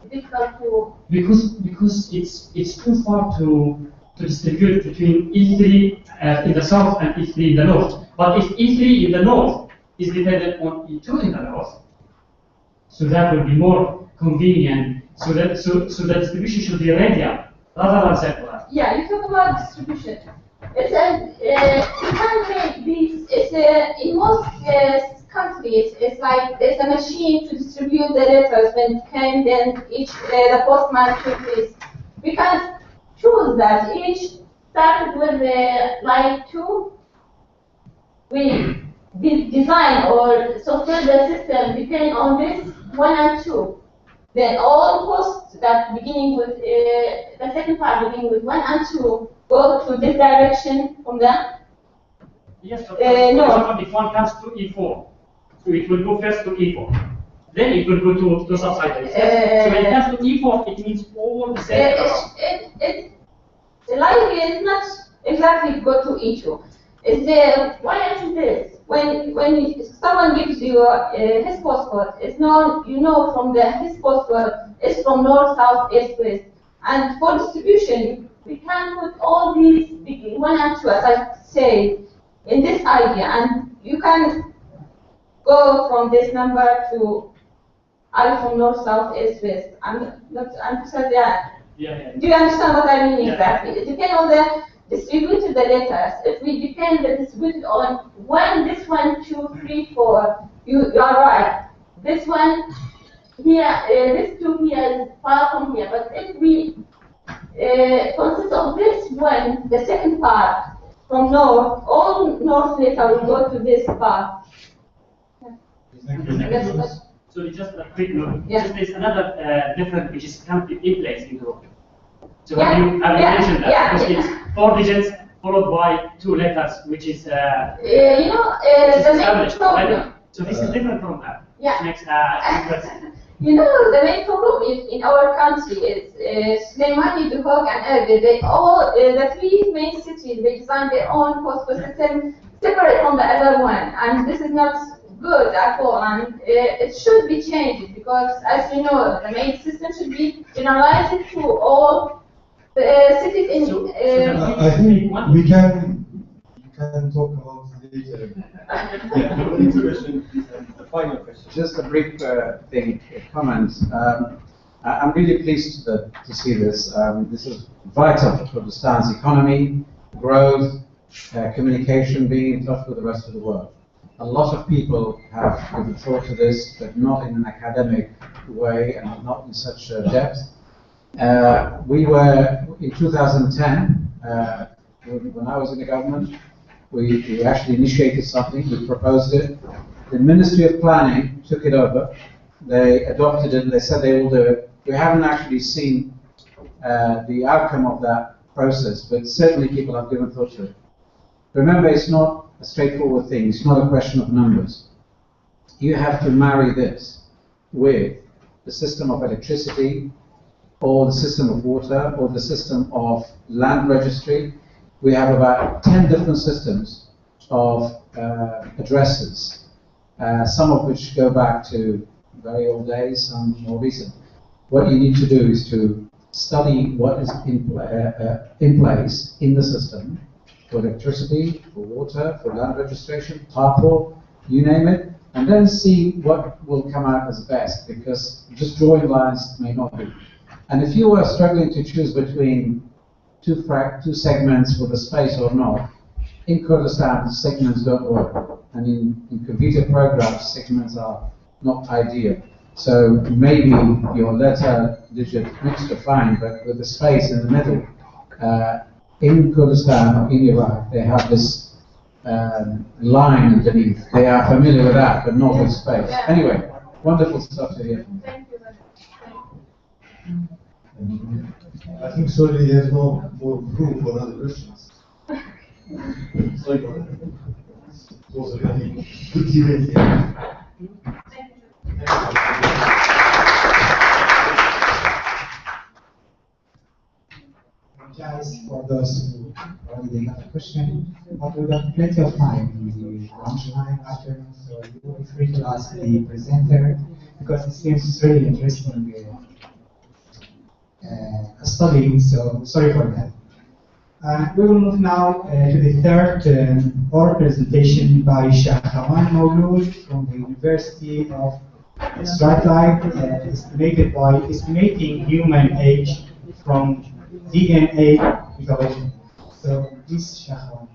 it difficult to? Because it's too far to distribute between E3 in the south and E3 in the north. But if E3 in the north is dependent on E2 in the north, so that will be more convenient. So the distribution should be radial rather than circular. Yeah, you talk about distribution. It's you can make these. It's in most countries. It's like there's a machine to distribute the letters when it came. Then each the postman took this. We can choose that each started with line 2. We design or software the system depending on this 1 and 2. Then all posts that beginning with the second part beginning with 1 and 2 go to this direction from that? Yes, so no. if one comes to E4, so it will go first to E4. Then it will go to subsidies. So when it comes to E4, it means all the same. Likely it's not exactly go to E2. It's the why is this? When someone gives you his postcode, it's known, you know from his postcode it's from north, south, east, west. And for distribution, we can put all these big 1 and 2, as I say, in this idea, and you can go from this number to from north, south, east, west. I'm not understand that. Yeah. Do you understand what I mean exactly? It depends on the distributed the letters. If we depend the distributed on this 1, 2, 3, 4, you are right. This one here, this 2 here is far from here. But if we consist of this one, the second part from north, all north letter will go to this part. So it's just a quick note. Yeah. There's another difference which is currently in place in Europe. So Yeah. have you mentioned that? Yeah. Because it's 4 digits followed by 2 letters, which is the main problem. So this is different from that. Yeah. Next, you know, the main problem is in our country is Slemani, Duhok, and Erbil. They all, the 3 main cities, they design their own postcode system separate from the other one, and this is not good at all, and it should be changed because, as you know, the main system should be generalized to all the cities in. I think we can talk about it later. The final question. Just a brief comment. I'm really pleased to see this. This is vital for Kurdistan's economy, growth, communication, being in touch with the rest of the world. A lot of people have given thought to this, but not in an academic way and not in such depth. We were, in 2010, when I was in the government, we actually initiated something, we proposed it. The Ministry of Planning took it over, they adopted it, and they said they will do it. We haven't actually seen the outcome of that process, but certainly people have given thought to it. Remember, it's not a straightforward thing. It's not a question of numbers. You have to marry this with the system of electricity, or the system of water, or the system of land registry. We have about 10 different systems of addresses, some of which go back to very old days, some more recent. What you need to do is to study what is in place in the system, for electricity, for water, for land registration, parcel, you name it, and then see what will come out as best, because just drawing lines may not be. And if you are struggling to choose between two segments for the space or not, in Kurdistan, segments don't work. And in computer programs, segments are not ideal. So maybe your letter digit mixed are fine, but with the space in the middle, in Kurdistan or in Iraq, they have this line underneath. They are familiar with that, but not with space. Anyway, wonderful stuff to hear from you. Thank you. I think sorry, there's no more room for other questions. Sorry for that. It was a really good debate here. Apologize for those who already have a question, but we got plenty of time in the lunchtime afternoon, so you will be free to ask the presenter, because it seems really interesting study, so sorry for that. We will move now to the third oral presentation by Shahrawan Mawlud from the University of Strathclyde, estimating human age from DNA evolution. So this Shahrawan.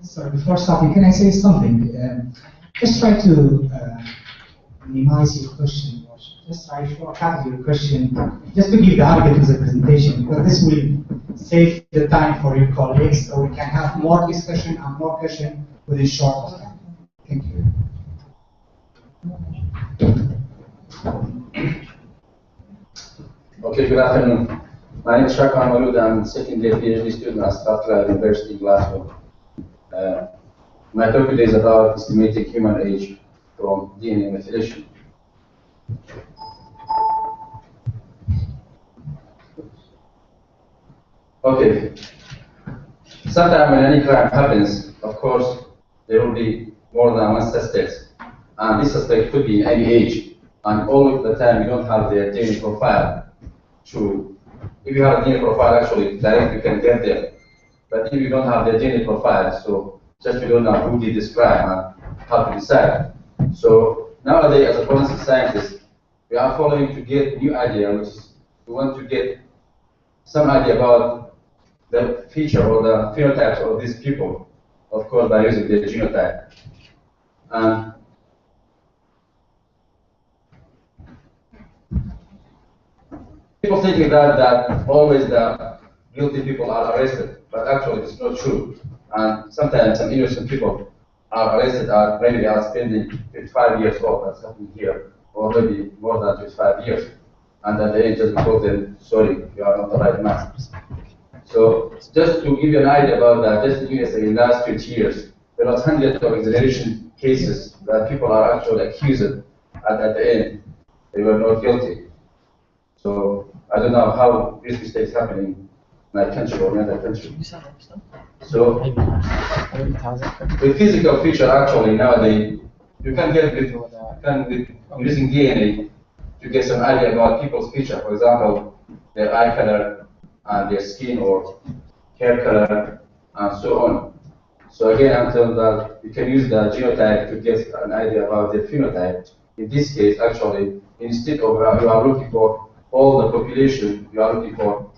So before starting, can I say something? Just try to minimize your question, or just try to have your question, just to give the target of the presentation, because this will save the time for your colleagues so we can have more discussion and more question within short time. Thank you. Okay, good afternoon. My name is Shakwan Malud. I'm second year PhD student at Strathclyde University, Glasgow. My talk today is about estimating human age from DNA methylation. Okay. Sometimes when any crime happens, of course, there will be more than one suspect. And this suspect could be any age. And all of the time, you don't have their DNA profile. If you have a DNA profile, actually, directly you can get them. But if you don't have their DNA profile, so just you don't know who did this crime and how to decide. So nowadays, as a forensic scientist, we are following to get new idea, which is we want to get some idea about the feature or the phenotypes of these people, of course, by using their genotype. People thinking that always the guilty people are arrested, but actually it's not true. And sometimes some innocent people are arrested at maybe they are spending 55 years old, that's happening here, or maybe more than 25 years. And then they just told them, sorry, you are not the right man. So just to give you an idea about that, just in the USA in the last 20 years, there was hundreds of exoneration cases that people are actually accused at the end. They were not guilty. So I don't know how these mistakes happen in my country or another country. So the physical feature actually nowadays, you can get with using DNA to get some idea about people's feature. For example, their eye color and their skin or hair color and so on. So again, I'm telling that you can use the genotype to get an idea about their phenotype. In this case, actually, instead of you are looking for all the population, you are looking for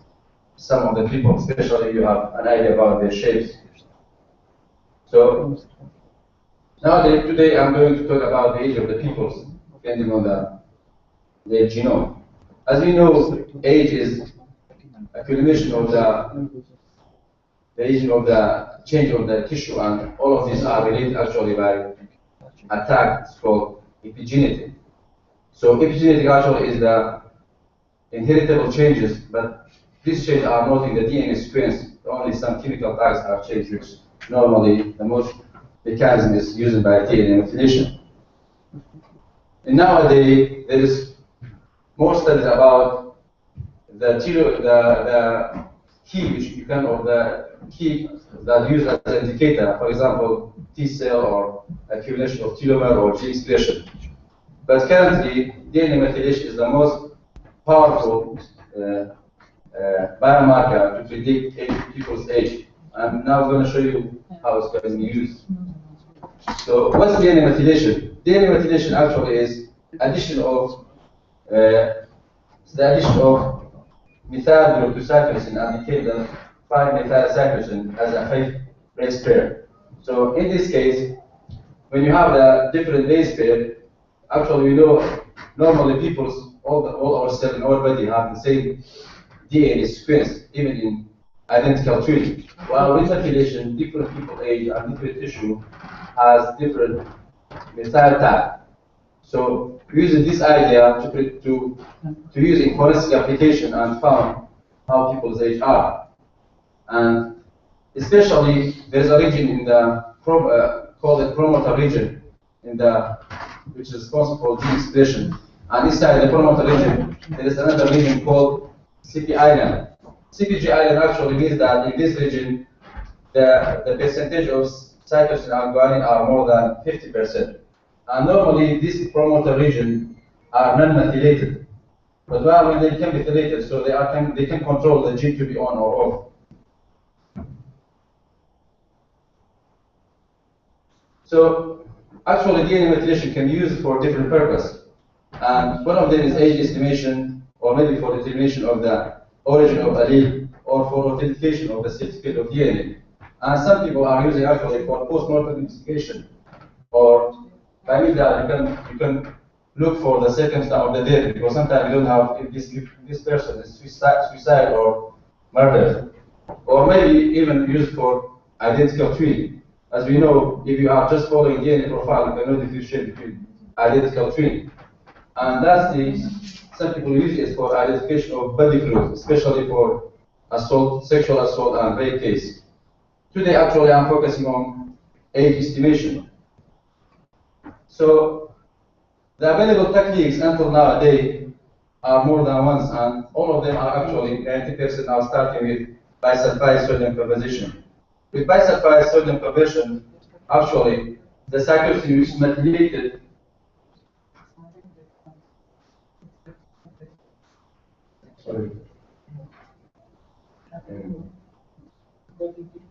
some of the people, especially if you have an idea about their shapes. So nowadays, today I'm going to talk about the age of the peoples, depending on their genome. As we know, age is accumulation of the aging of the change of the tissue, and all of these are related actually by a tag called epigenetic. So epigenetic actually is the inheritable changes, but these changes are not in the DNA sequence. Only some chemical tags are changed, which normally the most mechanism is used by DNA methylation. And nowadays there is more studies about the key, which you can, or the key that used as an indicator, for example, T cell or accumulation of telomere or gene expression. But currently, DNA methylation is the most powerful biomarker to predict people's age. And now I'm going to show you how it's going to be used. So what's DNA methylation? DNA methylation actually is addition of the addition of methyl group to cytosine and became the 5-methylcytosine as a 5 base pair. So in this case, when you have the different base pair, actually we know normally people's all our cells in our body have the same DNA sequence, even in identical twins. While with methylation, different people age and different tissue has different methyl tag. So using this idea to use in forensic application and found how people's age are. And especially there's a region in the called the promoter region which is responsible for gene expression. And inside the promoter region there is another region called CP island. CPG island actually means that in this region the percentage of cytosine and guanine are more than 50%. And normally this promoter region are non-methylated. But when they can be methylated, so they can control the gene to be on or off. So actually DNA methylation can be used for different purposes. And one of them is age estimation, or maybe for determination of the origin of allele, or for authentication of the certificate of DNA. And some people are using actually for post-mortem investigation, or by means that you can look for the circumstance of the death, because sometimes you don't have if this person is suicide or murder. or maybe even used for identical twin. As we know, if you are just following DNA profile, you cannot differentiate between identical twin. And that's some people use it for identification of body fluids, especially for assault, sexual assault and rape case. Today, actually, I'm focusing on age estimation. So, the available techniques until nowadays are more than one, and all of them are actually 90% are starting with bisulfide sodium composition. With bisulfide sodium conversion, actually, the cytosine which is methylated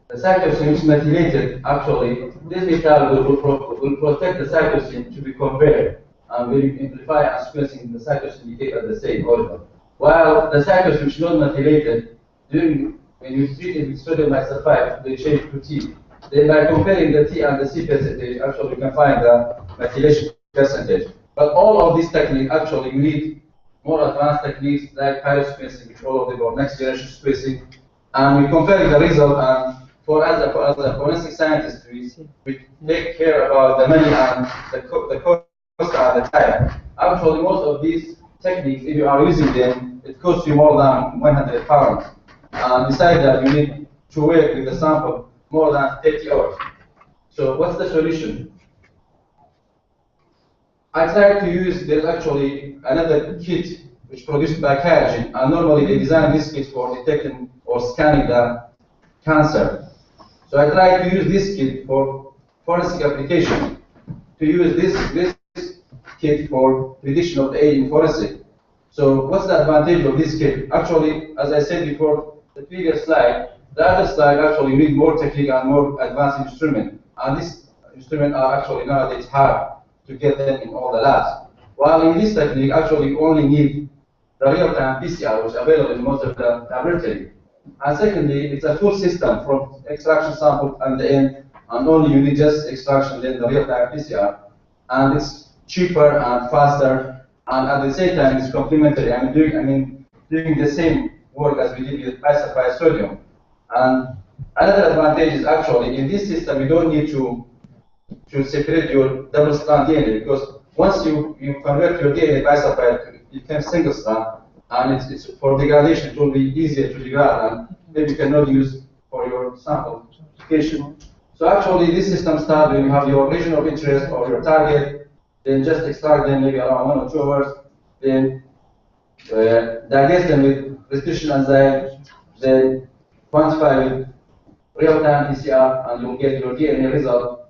the cytosine which is methylated, actually, this metal will protect the cytosine to be converted and will amplify and sequencing the cytosine decay at the same order. While the cytosine which is not methylated, when you treat it with sodium bisulfide, they change to T. Then by comparing the T and the C percentage, actually you can find the methylation percentage. But all of these techniques actually need more advanced techniques like pyrosequencing, which all of them are next generation sequencing. And we compare the result, and for as a forensic scientist, we take care about the money and the cost and the time. Actually, most of these techniques, if you are using them, it costs you more than 100 pounds. And besides that, you need to work with the sample more than 30 hours. So what's the solution? I tried to use, there's actually another kit which produced by QIAGEN, and normally they design this kit for detecting or scanning the cancer. So I tried to use this kit for forensic application, to use this kit for prediction of the age in forensic. So what's the advantage of this kit? Actually, as I said before, the previous slide, the other slide actually need more technique and more advanced instrument. And these instruments are actually nowadays hard to get them in all the labs. While in this technique, actually you only need the real-time PCR, which is available in most of the laboratory. And secondly, it's a full system from extraction sample and the end, and only you need just extraction, then the real-time PCR. And it's cheaper and faster, and at the same time, it's complementary. Doing the same work as we did with bisulfide sodium. And another advantage is actually in this system, you don't need to separate your double-strand DNA, because once you convert your DNA bisulfide, it becomes single strand, and it's for degradation, it will be easier to degrade, and maybe you cannot use for your sample application. So actually, this system starts when you have your region of interest or your target, then just extract them maybe around 1 or 2 hours, then digest them with restriction enzyme, then quantify with real-time PCR, and you'll get your DNA result.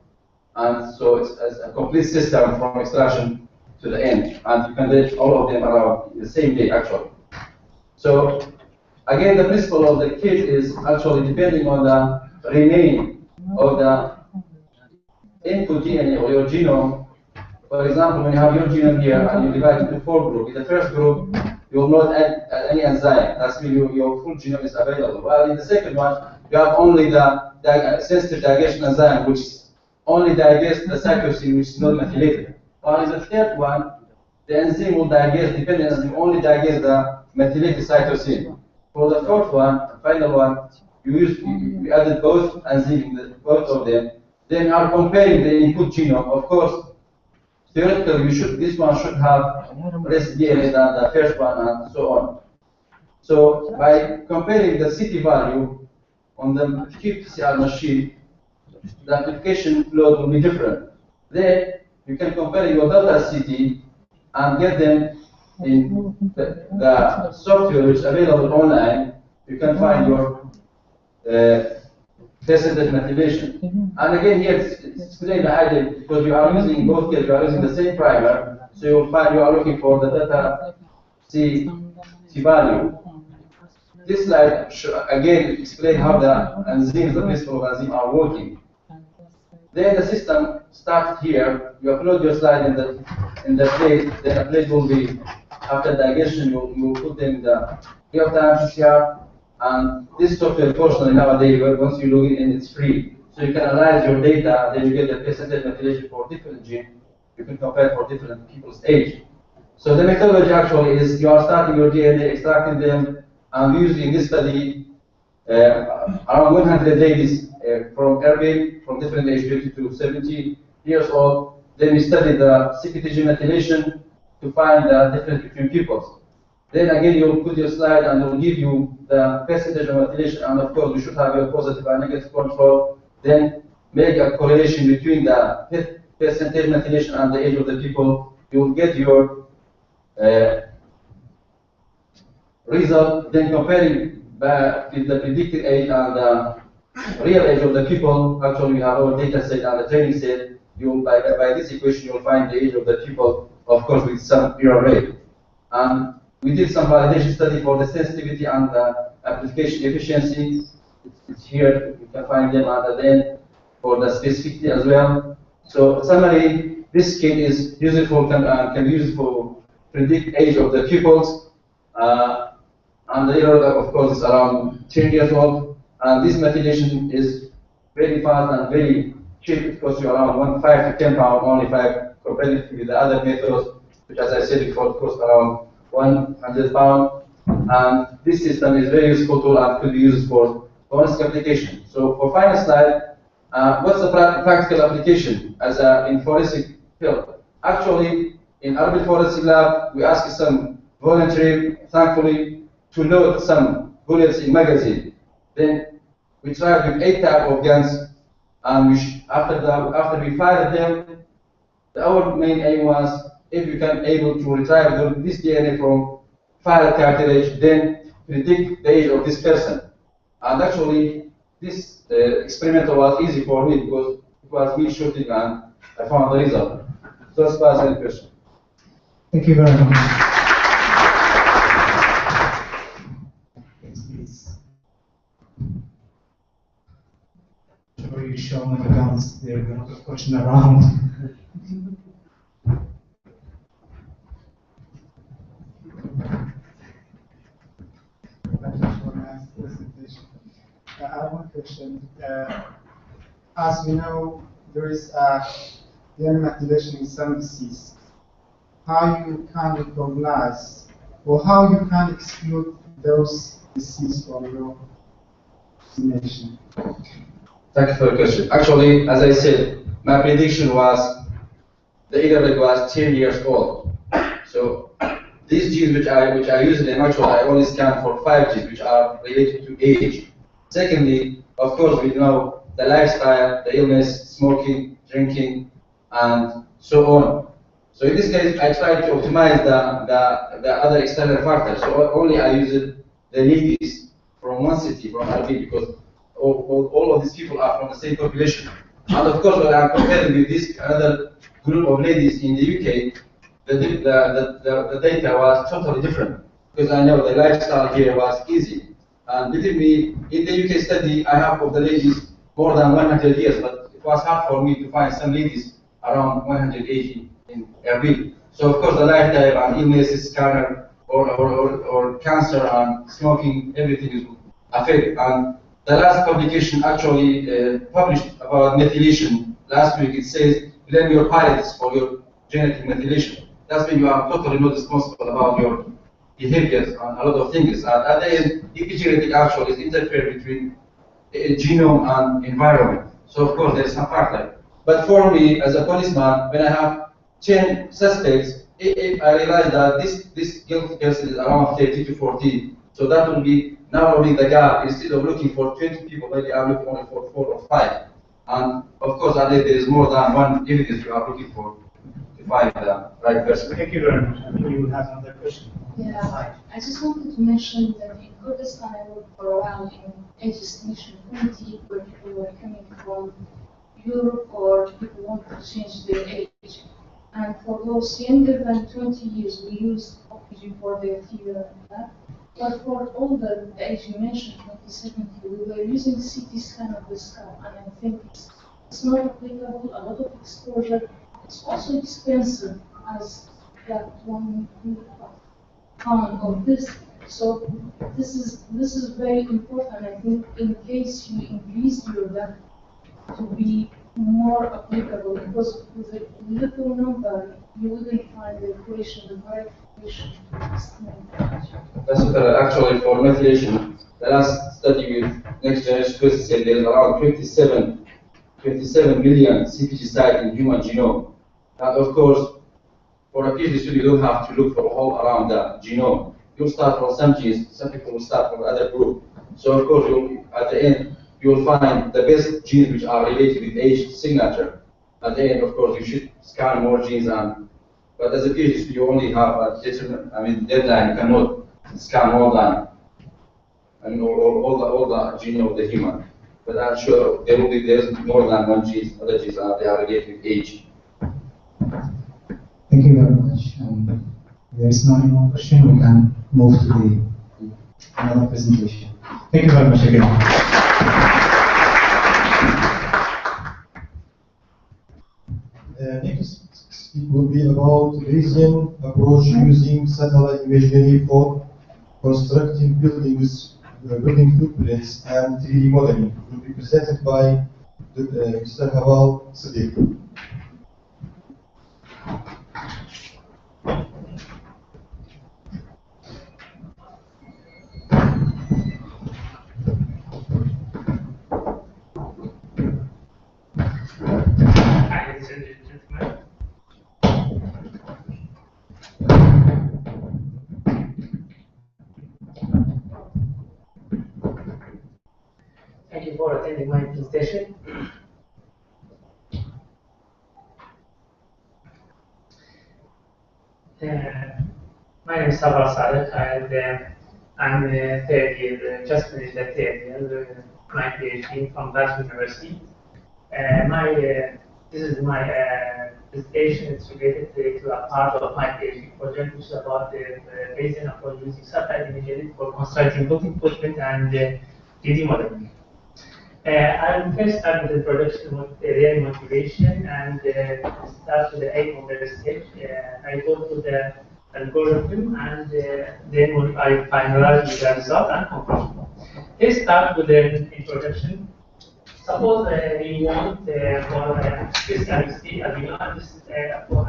And so it's a complete system from extraction to the end, and you can get all of them around the same day actually. So again, the principle of the kit is actually depending on the remaining of the input DNA or your genome. For example, when you have your genome here and you divide it into 4 groups, in the first group you will not add any enzyme. That's means your full genome is available. While in the second one you have only the sensitive digest enzyme, which only digest the cytosine which is not methylated. While in the third one, the enzyme will digest, depending on you only digest the methylated cytosine. For the fourth one, the final one, you added both enzymes, both of them. Then you are comparing the input genome. Of course, theoretically, this one should have less DNA than the first one, and so on. So by comparing the CT value on the qPCR machine, the amplification load will be different. Then you can compare your data CT and get them in the software which is available online. You can find your percentage methylation. And again, here it's explained the idea, because you are using, in both cases, you are using the same primer, so you'll find you are looking for the data C value. This slide again explains how the enzymes, the principle of enzymes are working. Then the system starts here. You upload your slide in the plate. Then a plate will be, after digestion, you put in the real-time PCR. And this software, fortunately nowadays, once you log in, it's free. So you can analyze your data. Then you get the percentage methylation for different genes. You can compare for different people's age. So the methodology actually is you are starting your DNA, extracting them, and using this study around 100 ladies from Erbil, from different age, 50 to 70 years old. Then we studied the CPTG methylation to find the difference between peoples. Then again, you'll put your slide and it'll give you the percentage of methylation, and of course, you should have your positive and negative control. Then make a correlation between the percentage methylation and the age of the people. You'll get your result. Then comparing with the predicted age and the real age of the people. Actually, we have our data set and the training set. By this equation, you'll find the age of the people, of course, with some error rate. And we did some validation study for the sensitivity and the application efficiency. It's here, you can find them at the end for the specificity as well. So, summary, this kit is useful, can be used for predict age of the pupils. And the error, of course, is around 10 years old. And this methylation is very fast and very cheap. It costs you around 5 to 10 pounds, only 5, compared with the other methods, which, as I said before, cost around 100 pounds. And this system is very useful tool and could be used for forensic application. So for final slide, what's the practical application as in forensic field? Actually, in Arabic Forensic Lab, we ask some voluntary, thankfully, to load some bullets in magazine. Then we tried with 8 types of guns, and after we fired them, our main aim was if you can able to retrieve this DNA from fired cartridge, then predict the age of this person. And actually, this experiment was easy for me because it was me shooting and I found the result. So that's the question. Thank you very much. Yes, please. Sure, you show me the guns. There are a lot of questions around. I have one question. As we know, there is DNA methylation in some disease. How you can recognize or how you can exclude those diseases from your estimation? Thank you for the question. Actually, as I said, my prediction was the error was 10 years old. So these genes which I use in actually, I only scan for 5 genes which are related to age. Secondly, of course, we know the lifestyle, the illness, smoking, drinking, and so on. So in this case, I try to optimize the other external factors. So only I use the ladies from one city, from Erbil, because all of these people are from the same population. And of course, when I'm comparing with this other group of ladies in the UK, the data was totally different, because I know the lifestyle here was easy. And believe me, in the UK study, I have of the ladies more than 100 years, but it was hard for me to find some ladies around 180 in Erbil. So of course, the lifestyle and illnesses, cancer or cancer and smoking, everything is affected. And the last publication actually published about methylation last week, it says, blame your parents for your genetic methylation. That's when you are totally not responsible about your behaviors and a lot of things. And at the end, epigenetic actually is interfere between genome and environment. So of course, there's some factor. But for me, as a policeman, when I have 10 suspects, I realize that this guilty person is around 30 to 40. So that will be narrowing the gap. Instead of looking for 20 people, maybe I'm looking only for 4 or 5. And of course, at the end, there is more than one evidence you are looking for to find the right person. Thank you very much. I think you will have another question. Yeah, I just wanted to mention that in Kurdistan I worked for a while in age estimation community where people were coming from Europe or people wanted to change their age. And for those younger than 20 years, we used oxygen for their fever and that. But for older, the age you mentioned, 2070, we were using CT scan of the scalp, and I think it's not applicable, a lot of exposure. It's also expensive as that 1 pound of this. So this is very important. I think in case you increase your data to be more applicable, because with a little number you wouldn't find the equation, the correct methylation to estimate? That's correct. Actually, for methylation, the last study with next generation sequencing said there is around 27 million CPG sites in human genome. And of course, for a PhD student, you don't have to look for all around the genome. You start from some genes, some people will start from other group. So of course, at the end, you will find the best genes which are related with age signature. At the end, of course, you should scan more genes, but as a PhD student, you only have a deadline. You cannot scan more than all the genome of the human. But I'm sure there's more than one gene. Other genes they are related with age. Thank you very much. If there is no more question, we can move to another presentation. Thank you very much again. Next will be about Bayesian approach using satellite imagery for constructing buildings, building footprints, and 3D modeling. It will be presented by Mr. Hawal Sadiq. Thank you for attending my presentation. My name is Sabah Sadek, and I'm a third year, just finished the third year, my PhD from that university. This is my presentation. It's related to a part of my PhD project, which is about the Bayesian approach using satellite imagery for constructing building footprint and 3D modeling. I'll first start with the introduction of their motivation and start with the aim of the research. I go through the algorithm and then I finalize with the result and conclusion. Let's start with the introduction. Suppose you want for this LC, as you know, this for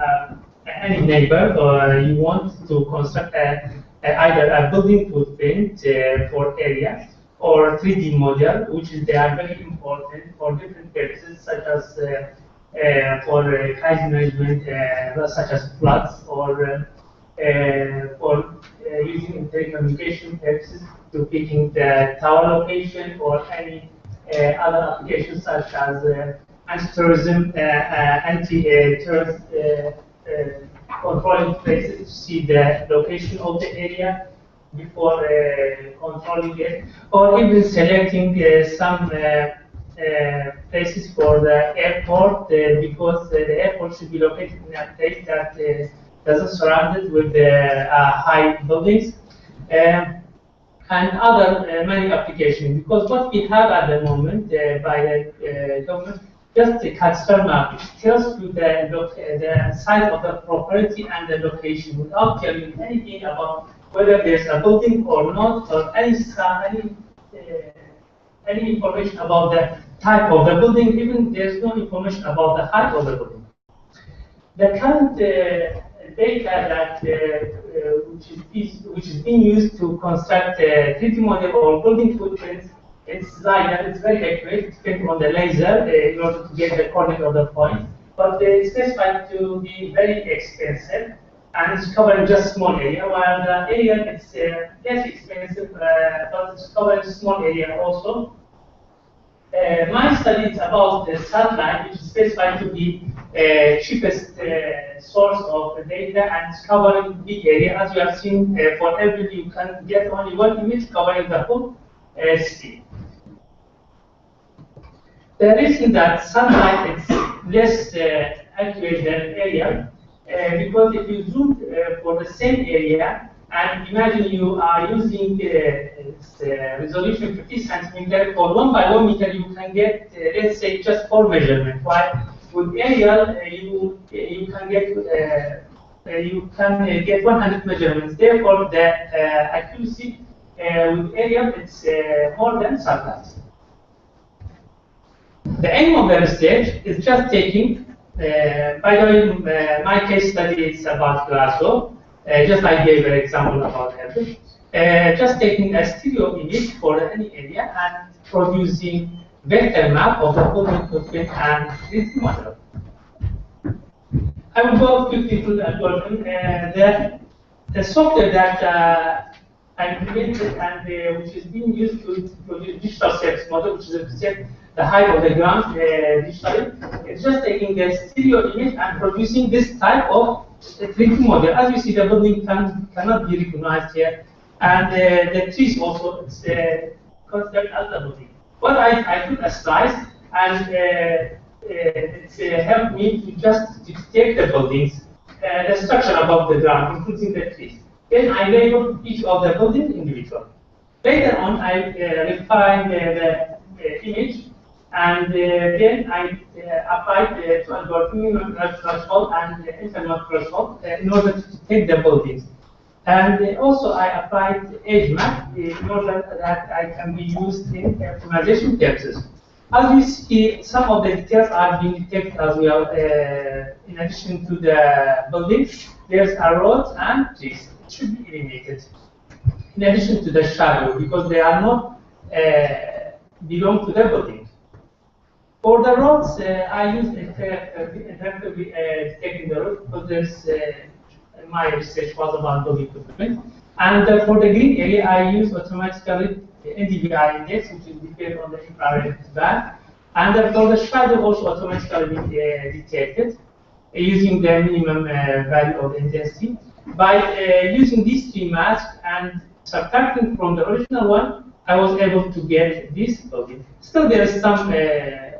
any neighbor, or you want to construct either a building footprint for areas or 3D model, which is they are very important for different purposes, such as for crisis management, such as floods, or for using telecommunication purposes to picking the tower location or any other applications such as anti-terrorism, anti-terrorist controlling places to see the location of the area before controlling it, or even selecting some places for the airport because the airport should be located in a place that doesn't surround it with high buildings. And other many applications, because what we have at the moment by the government, just a cadastral map which tells you the site of the property and the location without telling anything about whether there's a building or not, or any information about the type of the building. Even there's no information about the height of the building. The current data that which is being used to construct a 3D model or building footprints, it's very accurate. It's based on the laser in order to get the coordinate of the point, but it's specified to be very expensive, and it's covering just small area, while the area is less expensive, but it's covering small area also. My study is about the satellite, which is specified to be cheapest source of the data, and it's covering big area. As you have seen, for every you can get only one image covering the whole city. The reason that satellite is less accurate than area, because if you zoom for the same area, and imagine you are using resolution 50 centimeter for 1 by 1 meter, you can get, let's say, just 4 measurements. While with aerial, you can get 100 measurements. Therefore, the accuracy with aerial it's more than satellite. The aim of the research is just taking. By the way, my case study is about Glasgow. just I gave an example about Airbus. Just taking a stereo image for any area and producing vector map of the building footprint and 3D model. I will go quickly through the algorithm. The software that I implemented and which is being used to produce digital sales model, which is represent the height of the ground digitally. It's just taking the stereo image and producing this type of 3D model. As you see, the building cannot be recognized here, and the trees also it's considered as the building. But I took a slice and it's helped me to just detect the buildings, the structure above the ground, including the trees. Then I labeled each of the buildings individually. Later on, I refined the image, and then I applied to algorithm threshold and interval threshold in order to detect the buildings. And also, I applied edge map in order that I can be used in optimization purposes. As we see, some of the details are being detected as well. In addition to the buildings, there's a road and trees. It should be eliminated. In addition to the shadow, because they are not belong to the building. For the roads, I used effectively detecting the road because there's my research was about building footprint. And for the green area, I use automatically NDVI index, which is dependent on the infrared band. And for the shadow, also automatically detected using the minimum value of the intensity. By using these three masks and subtracting from the original one, I was able to get this building. Still, there is some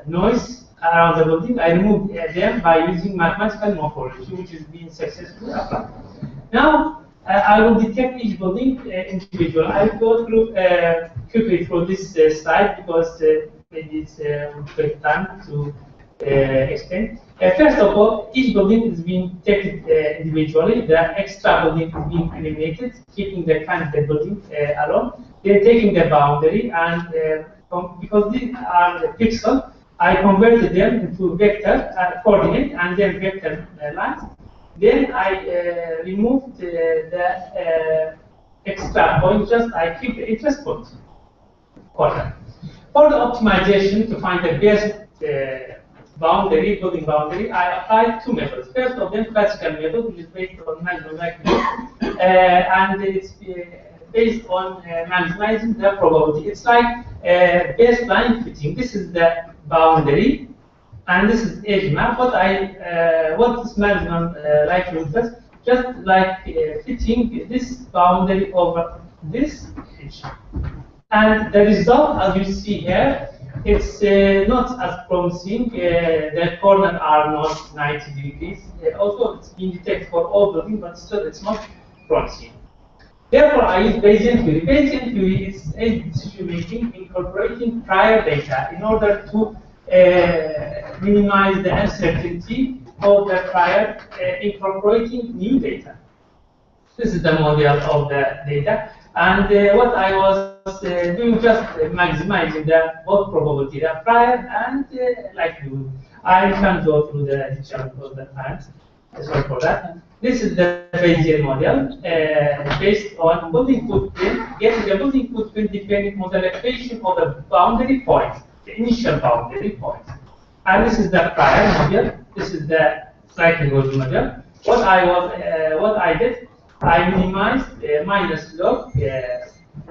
noise around the building. I removed them by using mathematical morphology, which is being successfully applied. Now, I will detect each building individually. I will go through quickly through this slide because maybe it's will take time to explain. First of all, each building is being detected individually. The extra building is being eliminated, keeping the candidate building alone. Then taking the boundary, and because these are the pixels, I converted them into vector coordinate and then vector lines. Then I removed the extra point, just I keep the interest point corner. For the optimization to find the best boundary, building boundary, I applied two methods. First of them, classical method, which is based on maximum likelihood, and it's based on maximizing the probability. It's like baseline fitting. This is the boundary, and this is edge map. What is maximum likelihood? Just like fitting this boundary over this edge. And the result, as you see here, it's not as promising. The corners are not 90 degrees. Also, it's being detected for all buildings, but still it's not promising. Therefore, I use Bayesian theory. Bayesian theory is a decision making incorporating prior data in order to minimize the uncertainty of the prior, incorporating new data. This is the model of the data. And what I was doing, just maximizing the both probability, the prior and likelihood. I can go through the details of the times. Sorry for that. This is the Bayesian model based on building footprint, getting the building footprint depending on the location of the boundary point, the initial boundary point. And this is the prior model. This is the likelihood model. What I did, I minimized minus log,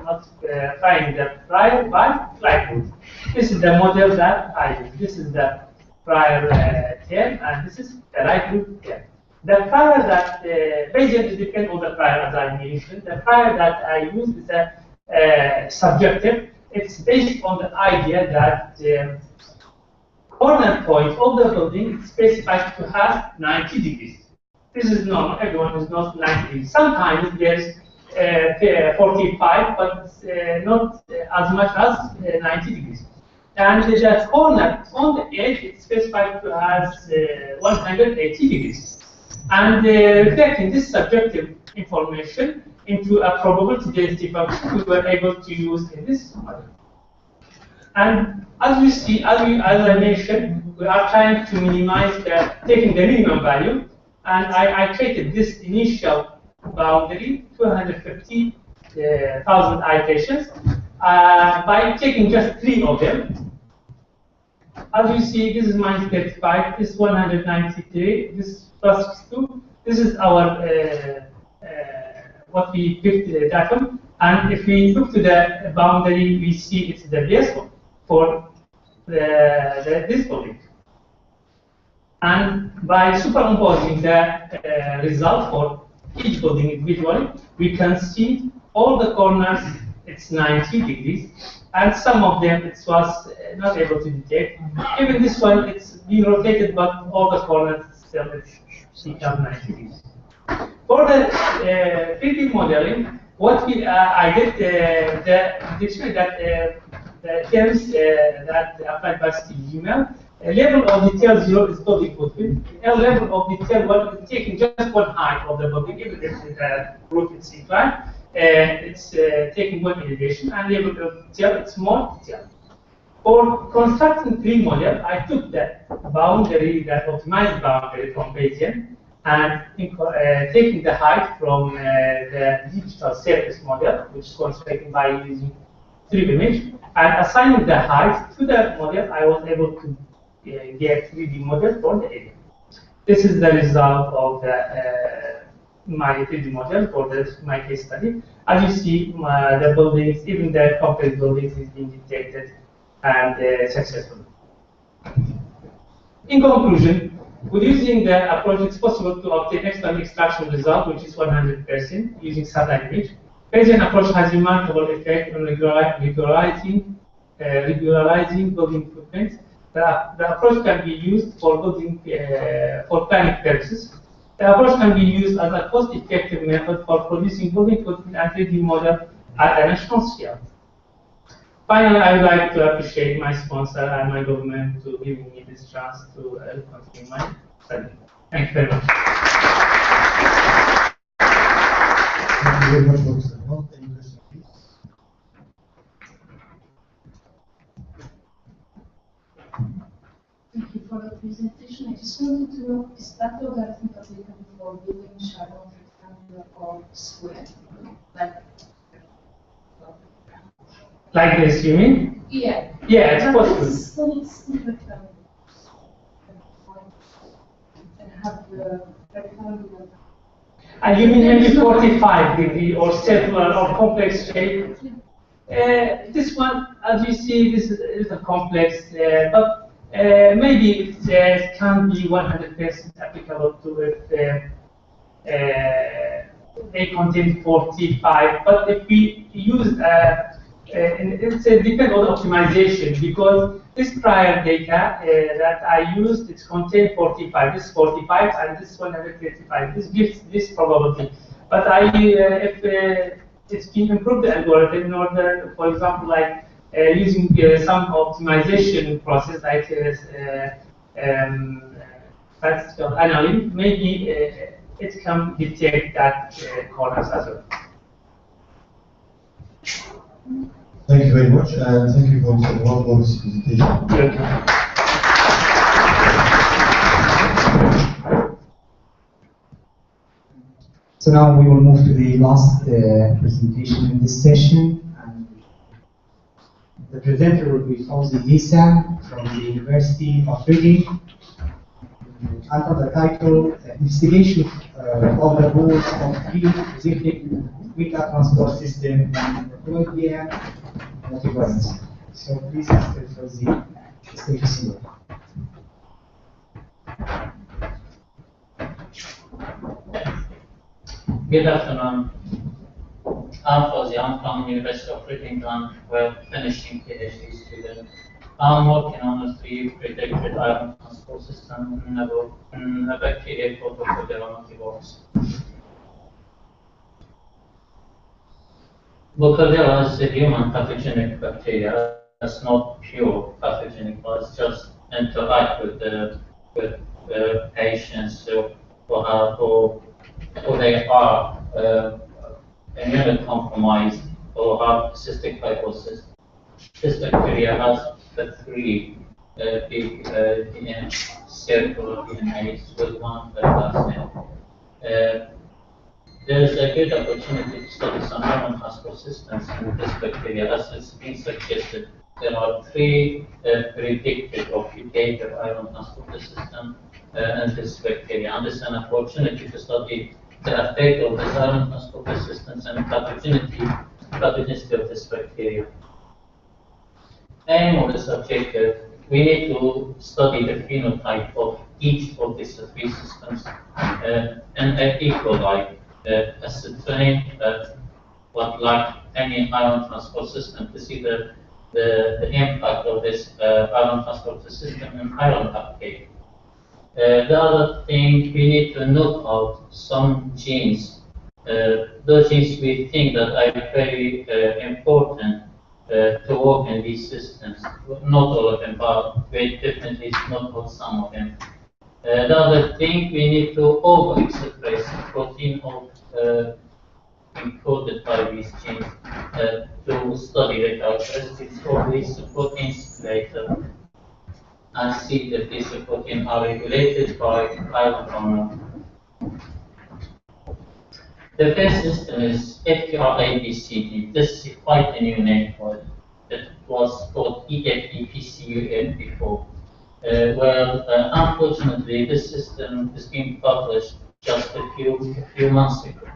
multiplying the prior by likelihood. This is the model that I use. This is the prior term, and this is the likelihood term. The prior that Bayesian depends on the prior, as I mentioned. The prior that I use is a subjective. It's based on the idea that the corner point of the building is specified to have 90 degrees. This is normal. Everyone is not 90 degrees. Sometimes there's 45, but not as much as 90 degrees. And the corner on the edge is specified to have 180 degrees. And reflecting this subjective information into a probability density function, we were able to use in this model. And as we see, as I mentioned, we are trying to minimize taking the minimum value. And I created this initial boundary, 250,000 iterations. By taking just 3 of them, as you see, this is minus 35, this is 193, this is plus 2. This is our what we picked the datum, and if we look to the boundary, we see it's the base for this building. And by superimposing the result for each building individually, we can see all the corners, it's 90 degrees, and some of them it was not able to detect. Even this one, it's been rotated, but all the corners still it's become 90 degrees. For the 3D modeling, what I did the dictionary that the terms that applied by Gmail. Level of detail 0 is building footprint. A level of detail 1 is taking just one height of the building, even if the roof is inclined. It's taking one elevation, and level of detail it's more detail. For constructing 3 model, I took the boundary, that optimized boundary from Bayesian, and taking the height from the digital surface model, which is constructed by using 3D image, and assigning the height to the model, I was able to get 3D model for the area. This is the result of the my 3D model for my case study. As you see, the buildings, even the complex buildings, is being detected and successfully. In conclusion, with using the approach, it's possible to obtain excellent extraction result, which is 100% using satellite image. Bayesian approach has remarkable effect on regularizing building footprints. The approach can be used for building for planning purposes. The approach can be used as a cost-effective method for producing building footprint and 3D model at a national scale. Finally, I would like to appreciate my sponsor and my government to giving me this chance to continue my study. Thank you very much. Thank you very much, Professor. Any questions, please? Thank you for the presentation. I just wanted to know, is that algorithm applicable for building shadow, rectangular, or square? Like this, you mean? Yeah. Yeah, it's possible. And have the rectangular. And you mean maybe 45 degree or circular or complex shape? This one, as you see, this is a complex, but maybe it can be 100% applicable to it. They contain 45, but if we use it's depends on optimization, because this prior data that I used, it's contained 45. This 45 and this 135. This gives this probability. But if it's been improved the algorithm in order, for example, like using some optimization process like statistical analysis, maybe it can detect that corners as well. Thank you very much, and thank you for this wonderful presentation. So now we will move to the last presentation in this session. And the presenter will be Fawzi Isa from the University of Reading. Under the title, Investigation of the Rules of Free Executive Media Transport System in Colombia Multiverse. So please, Mr. Fawzi, the stage is yours. Good afternoon. I'm Fawzi. I'm from University of Nottingham. We're finishing PhD student. I'm working on a 3 predicted iron transport system in a bacteria called Multiverse. Bacteria is a human pathogenic bacteria. It's not pure pathogenic, but it's just interact with the patients who they are immunocompromised or have cystic fibrosis. This bacteria has the 3 big circular DNAs with one plasmid. there is a good opportunity to study some iron transport systems in this bacteria. As it's been suggested, there are three predicted or predated iron transport system in this bacteria. And it's an opportunity to study the effect of this iron transport systems and pathogenicity of this bacteria. Aim of this objective, we need to study the phenotype of each of these three systems in an equal light. Ascertain what, like any iron transport system, to see the impact of this iron transport system in iron uptake. The other thing, we need to note out some genes. Those genes we think that are very important to work in these systems. Not all of them, but we definitely not all, some of them. The other thing, we need to overexpress protein of encoded by these genes to study the characteristics of these proteins later and see if these proteins are regulated by iron hormone. The first system is FQRABCD. This is quite a new name for it. It was called EFEPCUN before. Unfortunately, this system has been published just a few months ago.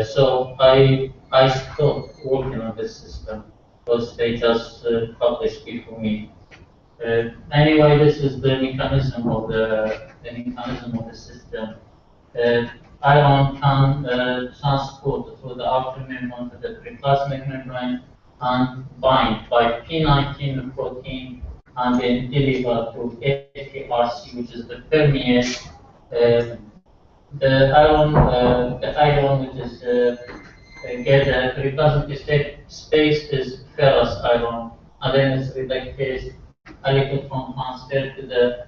So I stopped working on this system because they just published before me. Anyway, this is the mechanism of the system. Iron can transport through the outer membrane to the plasmic membrane and bind by P19 protein and then deliver to FKRC, which is the permeate. The iron which is get a plasmic space is ferrous iron, and then it's reduced electron transfer to the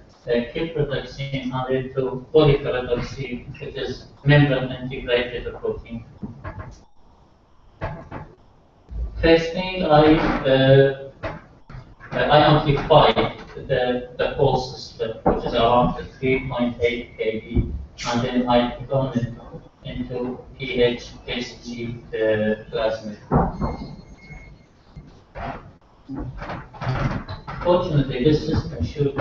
K-protein and then to polypyridoxine, which is membrane integrated protein. First thing, I amplified the whole system, which is around 3.8 kb, and then I turned it into pH-SG plasmid. Fortunately, this system showed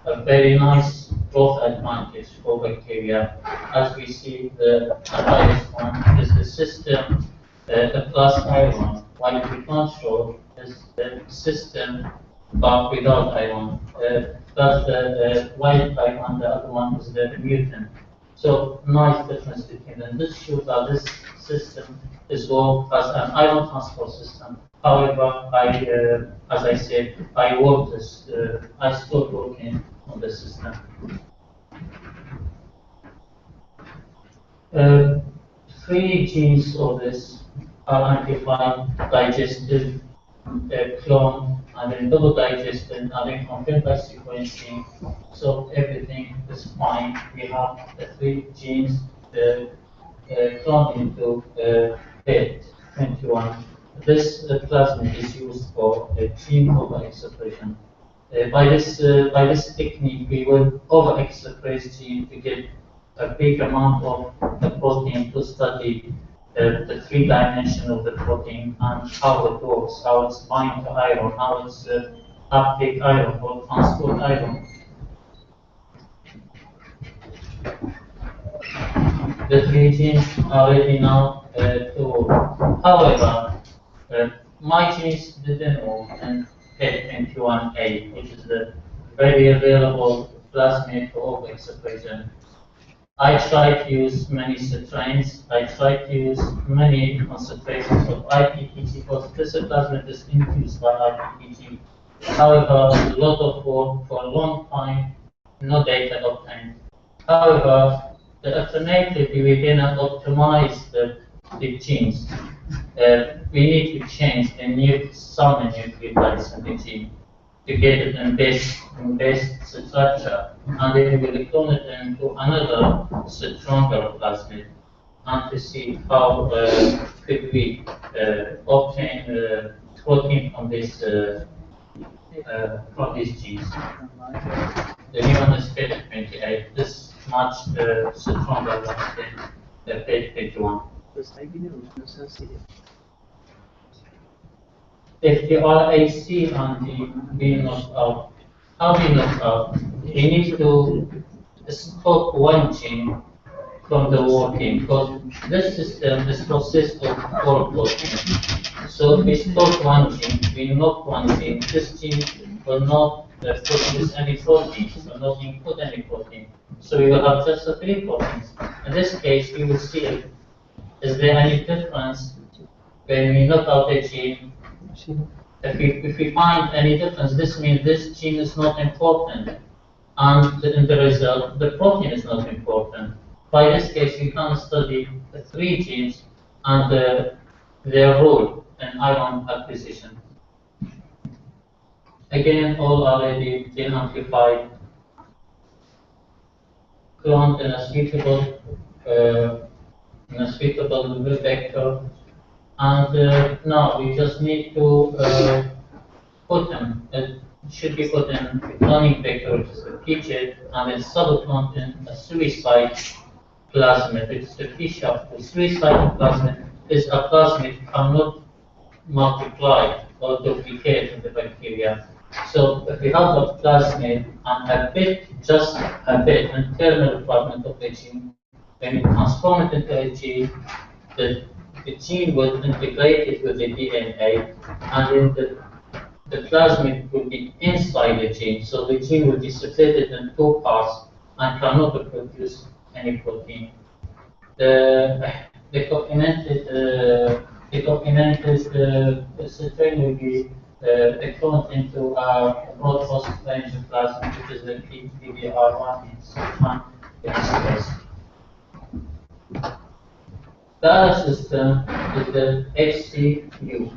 a very nice growth advantage for bacteria. As we see, the highest one is the system, the plus iron, while we can't show is the system but without iron. That's the wild type, and the other one is the mutant. So nice difference between them. This shows that this system is worked as an iron transport system. However, as I said, I stopped working on the system. Three genes of this are amplified, digested, cloned, and then double digested, and then confirmed by sequencing. So everything is fine. We have the three genes cloned into PET21. This plasmid is used for gene overexpression. By this technique, we will overexpress gene to get a big amount of the protein to study the three dimension of the protein and how it works, how it's bind to iron, how it's uptake iron or transport iron. The three genes are ready now to work. However, my genes didn't work in PET21A, which is the very available plasmid for overexpression. I tried to use many strains. I tried to use many concentrations of IPPG because this plasmid is induced by IPPG. However, a lot of work for a long time, no data obtained. However, the alternative, we cannot optimize the genes. We need to change some nucleotides in the gene to get it in best structure, and then we will clone it into another stronger plasmid, and to see how could we obtain protein from this from these genes. The new one is page 28. This is much stronger than page 51. If the RAC and the B not out, how we not out? We need to stop one gene from the working, because this system is processed of 4 proteins. So if we stop one gene, we knock one gene, this gene will not produce any proteins, will not include any protein. So we will have just 3 proteins. In this case, we will see is there any difference when we knock out a gene. If we find any difference, this means this gene is not important, and in the result, the protein is not important. By this case, we can study the 3 genes and their role in iron acquisition. Again, all already been amplified, cloned in a suitable vector. And now we just need to put them, it should be put in a cloning vector, which is a PJ, and then subcloned in a suicide plasmid, which is the P-sharp. The suicide plasmid is a plasmid cannot multiply or duplicate in the bacteria. So if we have a plasmid and a bit, just a bit, internal fragment of the gene, when we transform it into a gene, the gene will integrate it with the DNA, and then the plasmid will be inside the gene. So the gene will be separated in 2 parts and cannot produce any protein. The documented strain will be cloned into a broad host range plasmid, which is the PBR1 in C1 in this case. The other system is the HCU,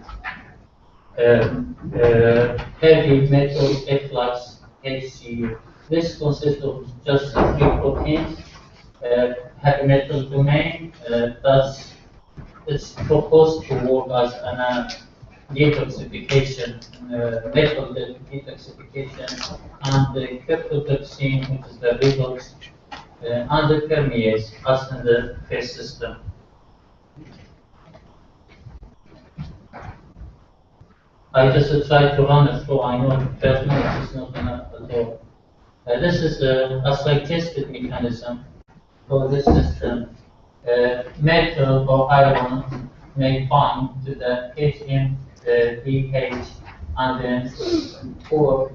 heavy metal efflux HCU. This consists of just 3 proteins, heavy metal domain, it's proposed to work as an detoxification, metal detoxification, and the cryptodioxin, which is the redox, and the permease, as in the first system. I just tried to run it through. I know 12 minutes is not enough at all. This is a suggested mechanism for this system. Metal or iron may bind to the HMDH and then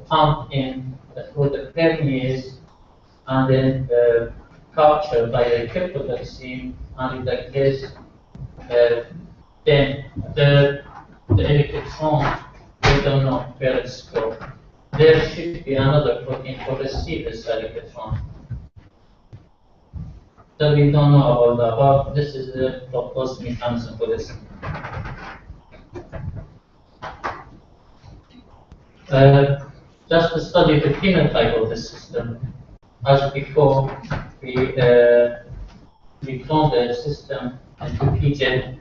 pump in through the permease and then captured by the cryptodioxin, and in that case, then the electron, we don't know where it's going. There should be another protein to receive this electron. So we don't know about that, but this is the proposed mechanism for this. Just to study the phenotype of the system, as before, we clone the system into PJ,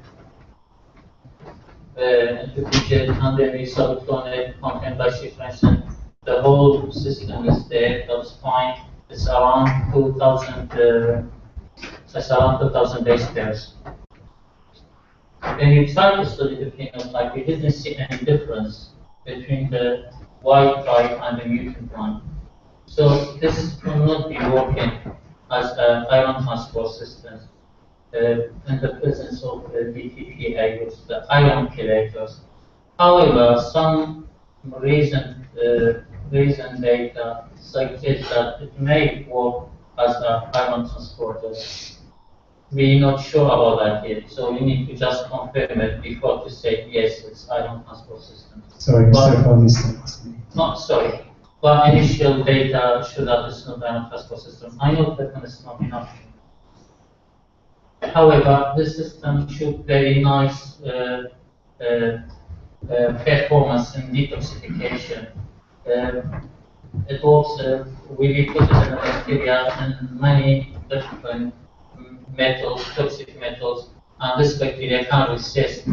and then we subclone it, contained by sequencing. The whole system is there, that's fine. It's around 2,000. It's around 2,000 base pairs. When we tried to study the phenotype, we didn't see any difference between the wild type and the mutant one. So this will not be working as an iron transport system in the presence of BTPA, which is the iron chelators. However, some recent data suggest that it may work as an iron transporter. We're not sure about that yet, so we need to just confirm it before to say yes, it's iron transport system. Sorry for this. No, sorry. But initial data show that it's not iron transport system. I know that one is not enough. However, this system showed very nice performance in detoxification. It works, we put it in a bacteria and many different metals, toxic metals, and this bacteria can resist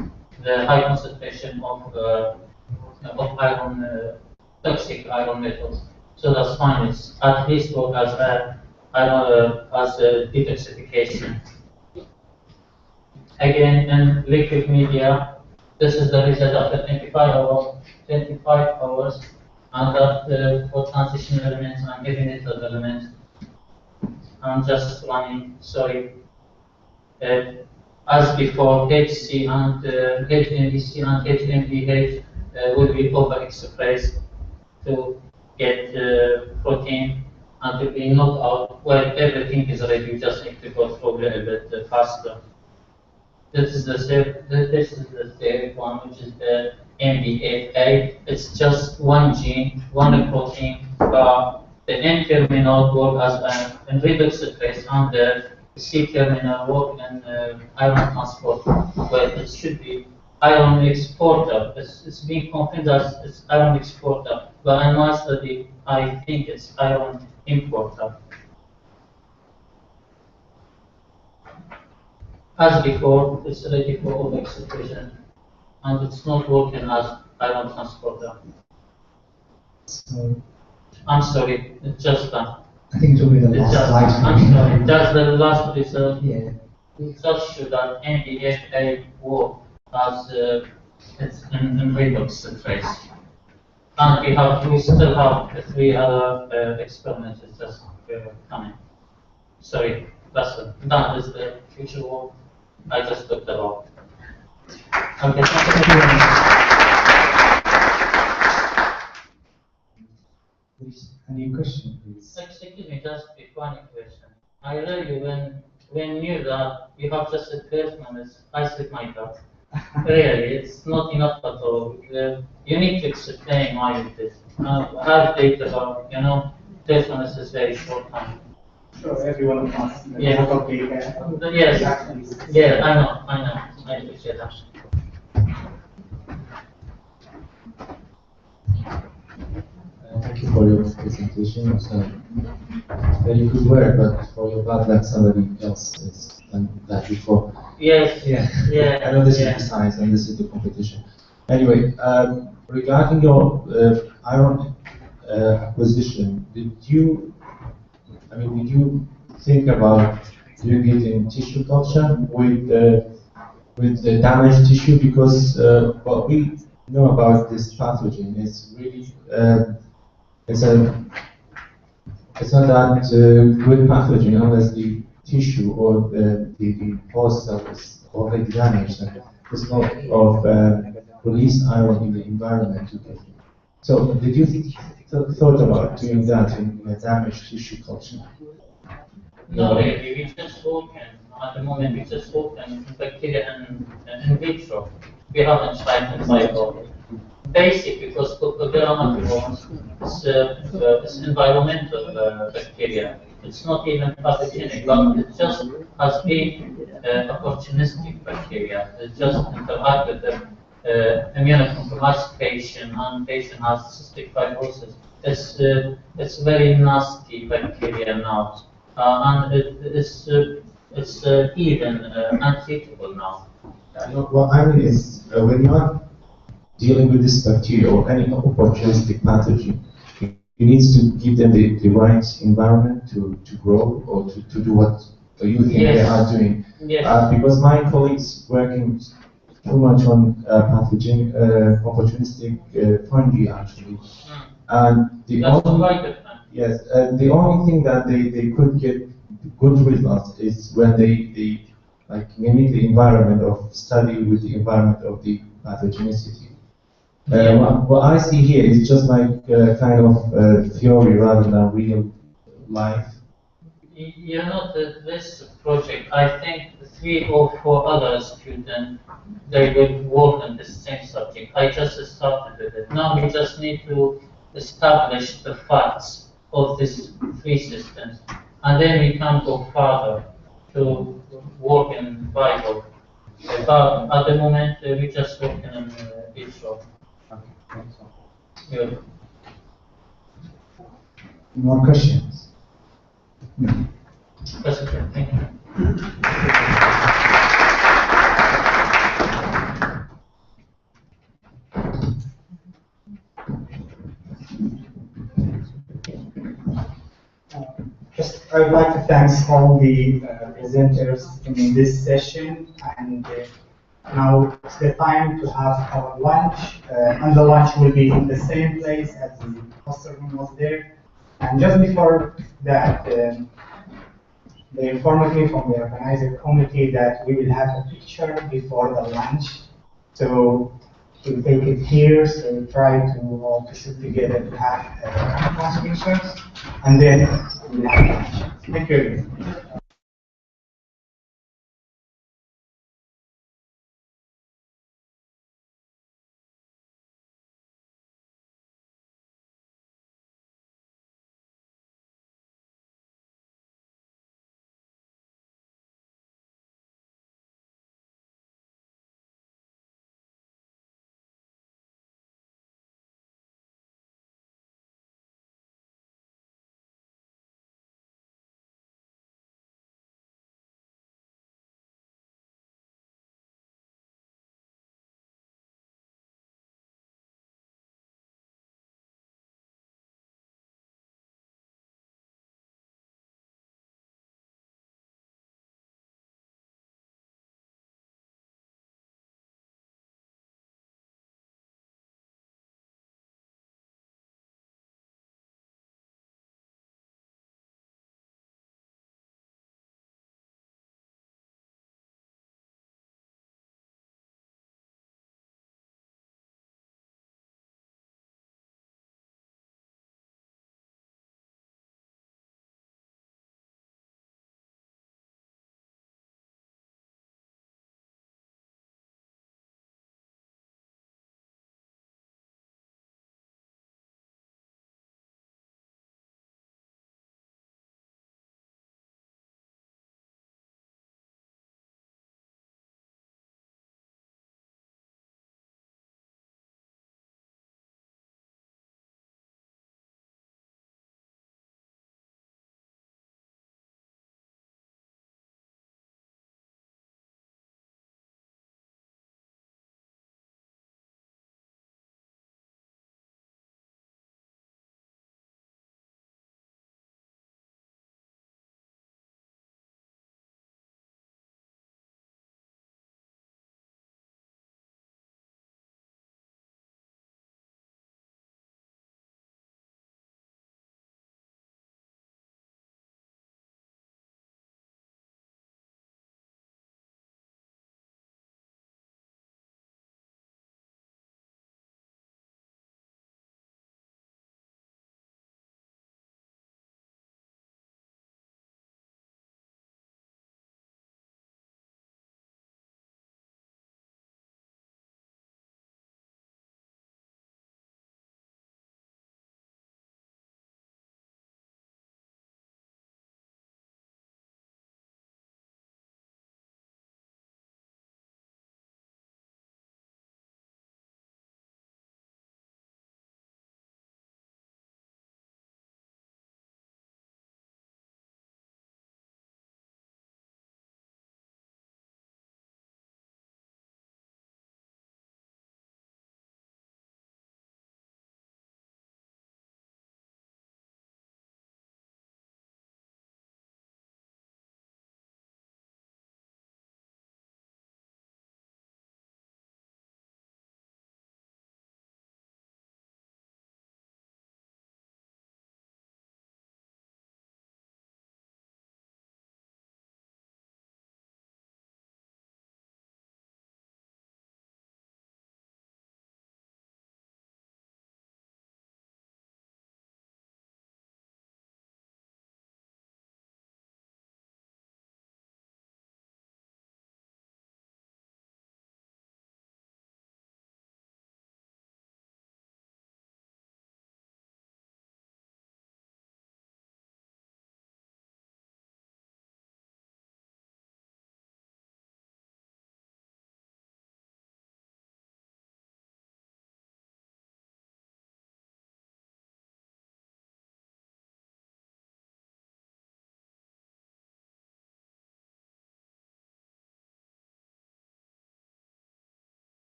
the high concentration of iron toxic iron metals. So that's fine. It's at least work as a detoxification. Again, in liquid media, this is the result after 25 hours, and that for transition elements and heavy metal elements. I'm just running, sorry. As before, HC and HNDC and HMDH will be overexpressed to get protein and to be knocked out. Well, everything is ready, you just need to go through a little bit faster. This is the third one, which is the MDFA. It's just one gene, one protein, but the N terminal work as an redox phase, and the C terminal work in iron transport, where it should be iron exporter. It's being confirmed as it's iron exporter, but in my study, I think it's iron importer. As before, it's ready for overexcitation, and it's not working as iron transporter. So, I'm sorry, it's just that. I think it will be the last slide. I'm sorry, that's the last result. Yeah. It just show that NDFA work as it's in redox phase. And we still have 3 other experiments just coming. Sorry, that is the future work I just talked about. Okay, thank you very much. Any question, please? Excuse me, just a funny question. I really, when knew that you have just a 12 minutes, I said my God. Really, it's not enough at all. You need to explain why it is. Have data about, 12 minutes is very short time. Sure, everyone wants. Yeah. Yes. Yeah, I know. I appreciate that. Thank you for your presentation. It's very good work, but for your bad luck, somebody else has done that before. Yes. Yeah. I know this is the science and this is the competition. Anyway, regarding your iron acquisition, did you think about doing it in tissue culture with the damaged tissue? Because what we know about this pathogen is really it's not that good pathogen unless the tissue or the host cell is already damaged and there's no of released iron in the environment. So did you thought about doing that in a damaged tissue culture? No, really, we just working at the moment. We just working bacteria in vitro. We haven't tried in vivo. Basic, because Coccodera is environmental bacteria. It's not even pathogenic, but it just has been opportunistic bacteria. It just interact with the immunocompromised patient, and patient has cystic fibrosis. It's very nasty bacteria now, and it's even untreatable now. What I mean is, when you are dealing with this bacteria or any opportunistic pathogen, you need to give them the right environment to grow or to do what you think they are doing. Yes. Because my colleagues working too much on pathogen, opportunistic fungi actually, and the the only thing that they could get good results is when they like mimic the environment of study with the environment of the pathogenicity. What I see here is just like kind of theory rather than real life. This project, I think 3 or 4 other students, they will work on the same subject. I just started with it. Now we just need to establish the facts of these 3 systems, and then we can go further to work in vivo. But at the moment, we just working in vitro. Good. More questions? That's okay. Thank you. Just, I would like to thank all the presenters in this session, and now it's the time to have our lunch, and the lunch will be in the same place as the host room was there. And just before that, they informed me from the organizer committee that we will have a picture before the lunch. So we'll take it here, so we'll try to all to shoot together to have one pictures, and then we'll have lunch. Thank you.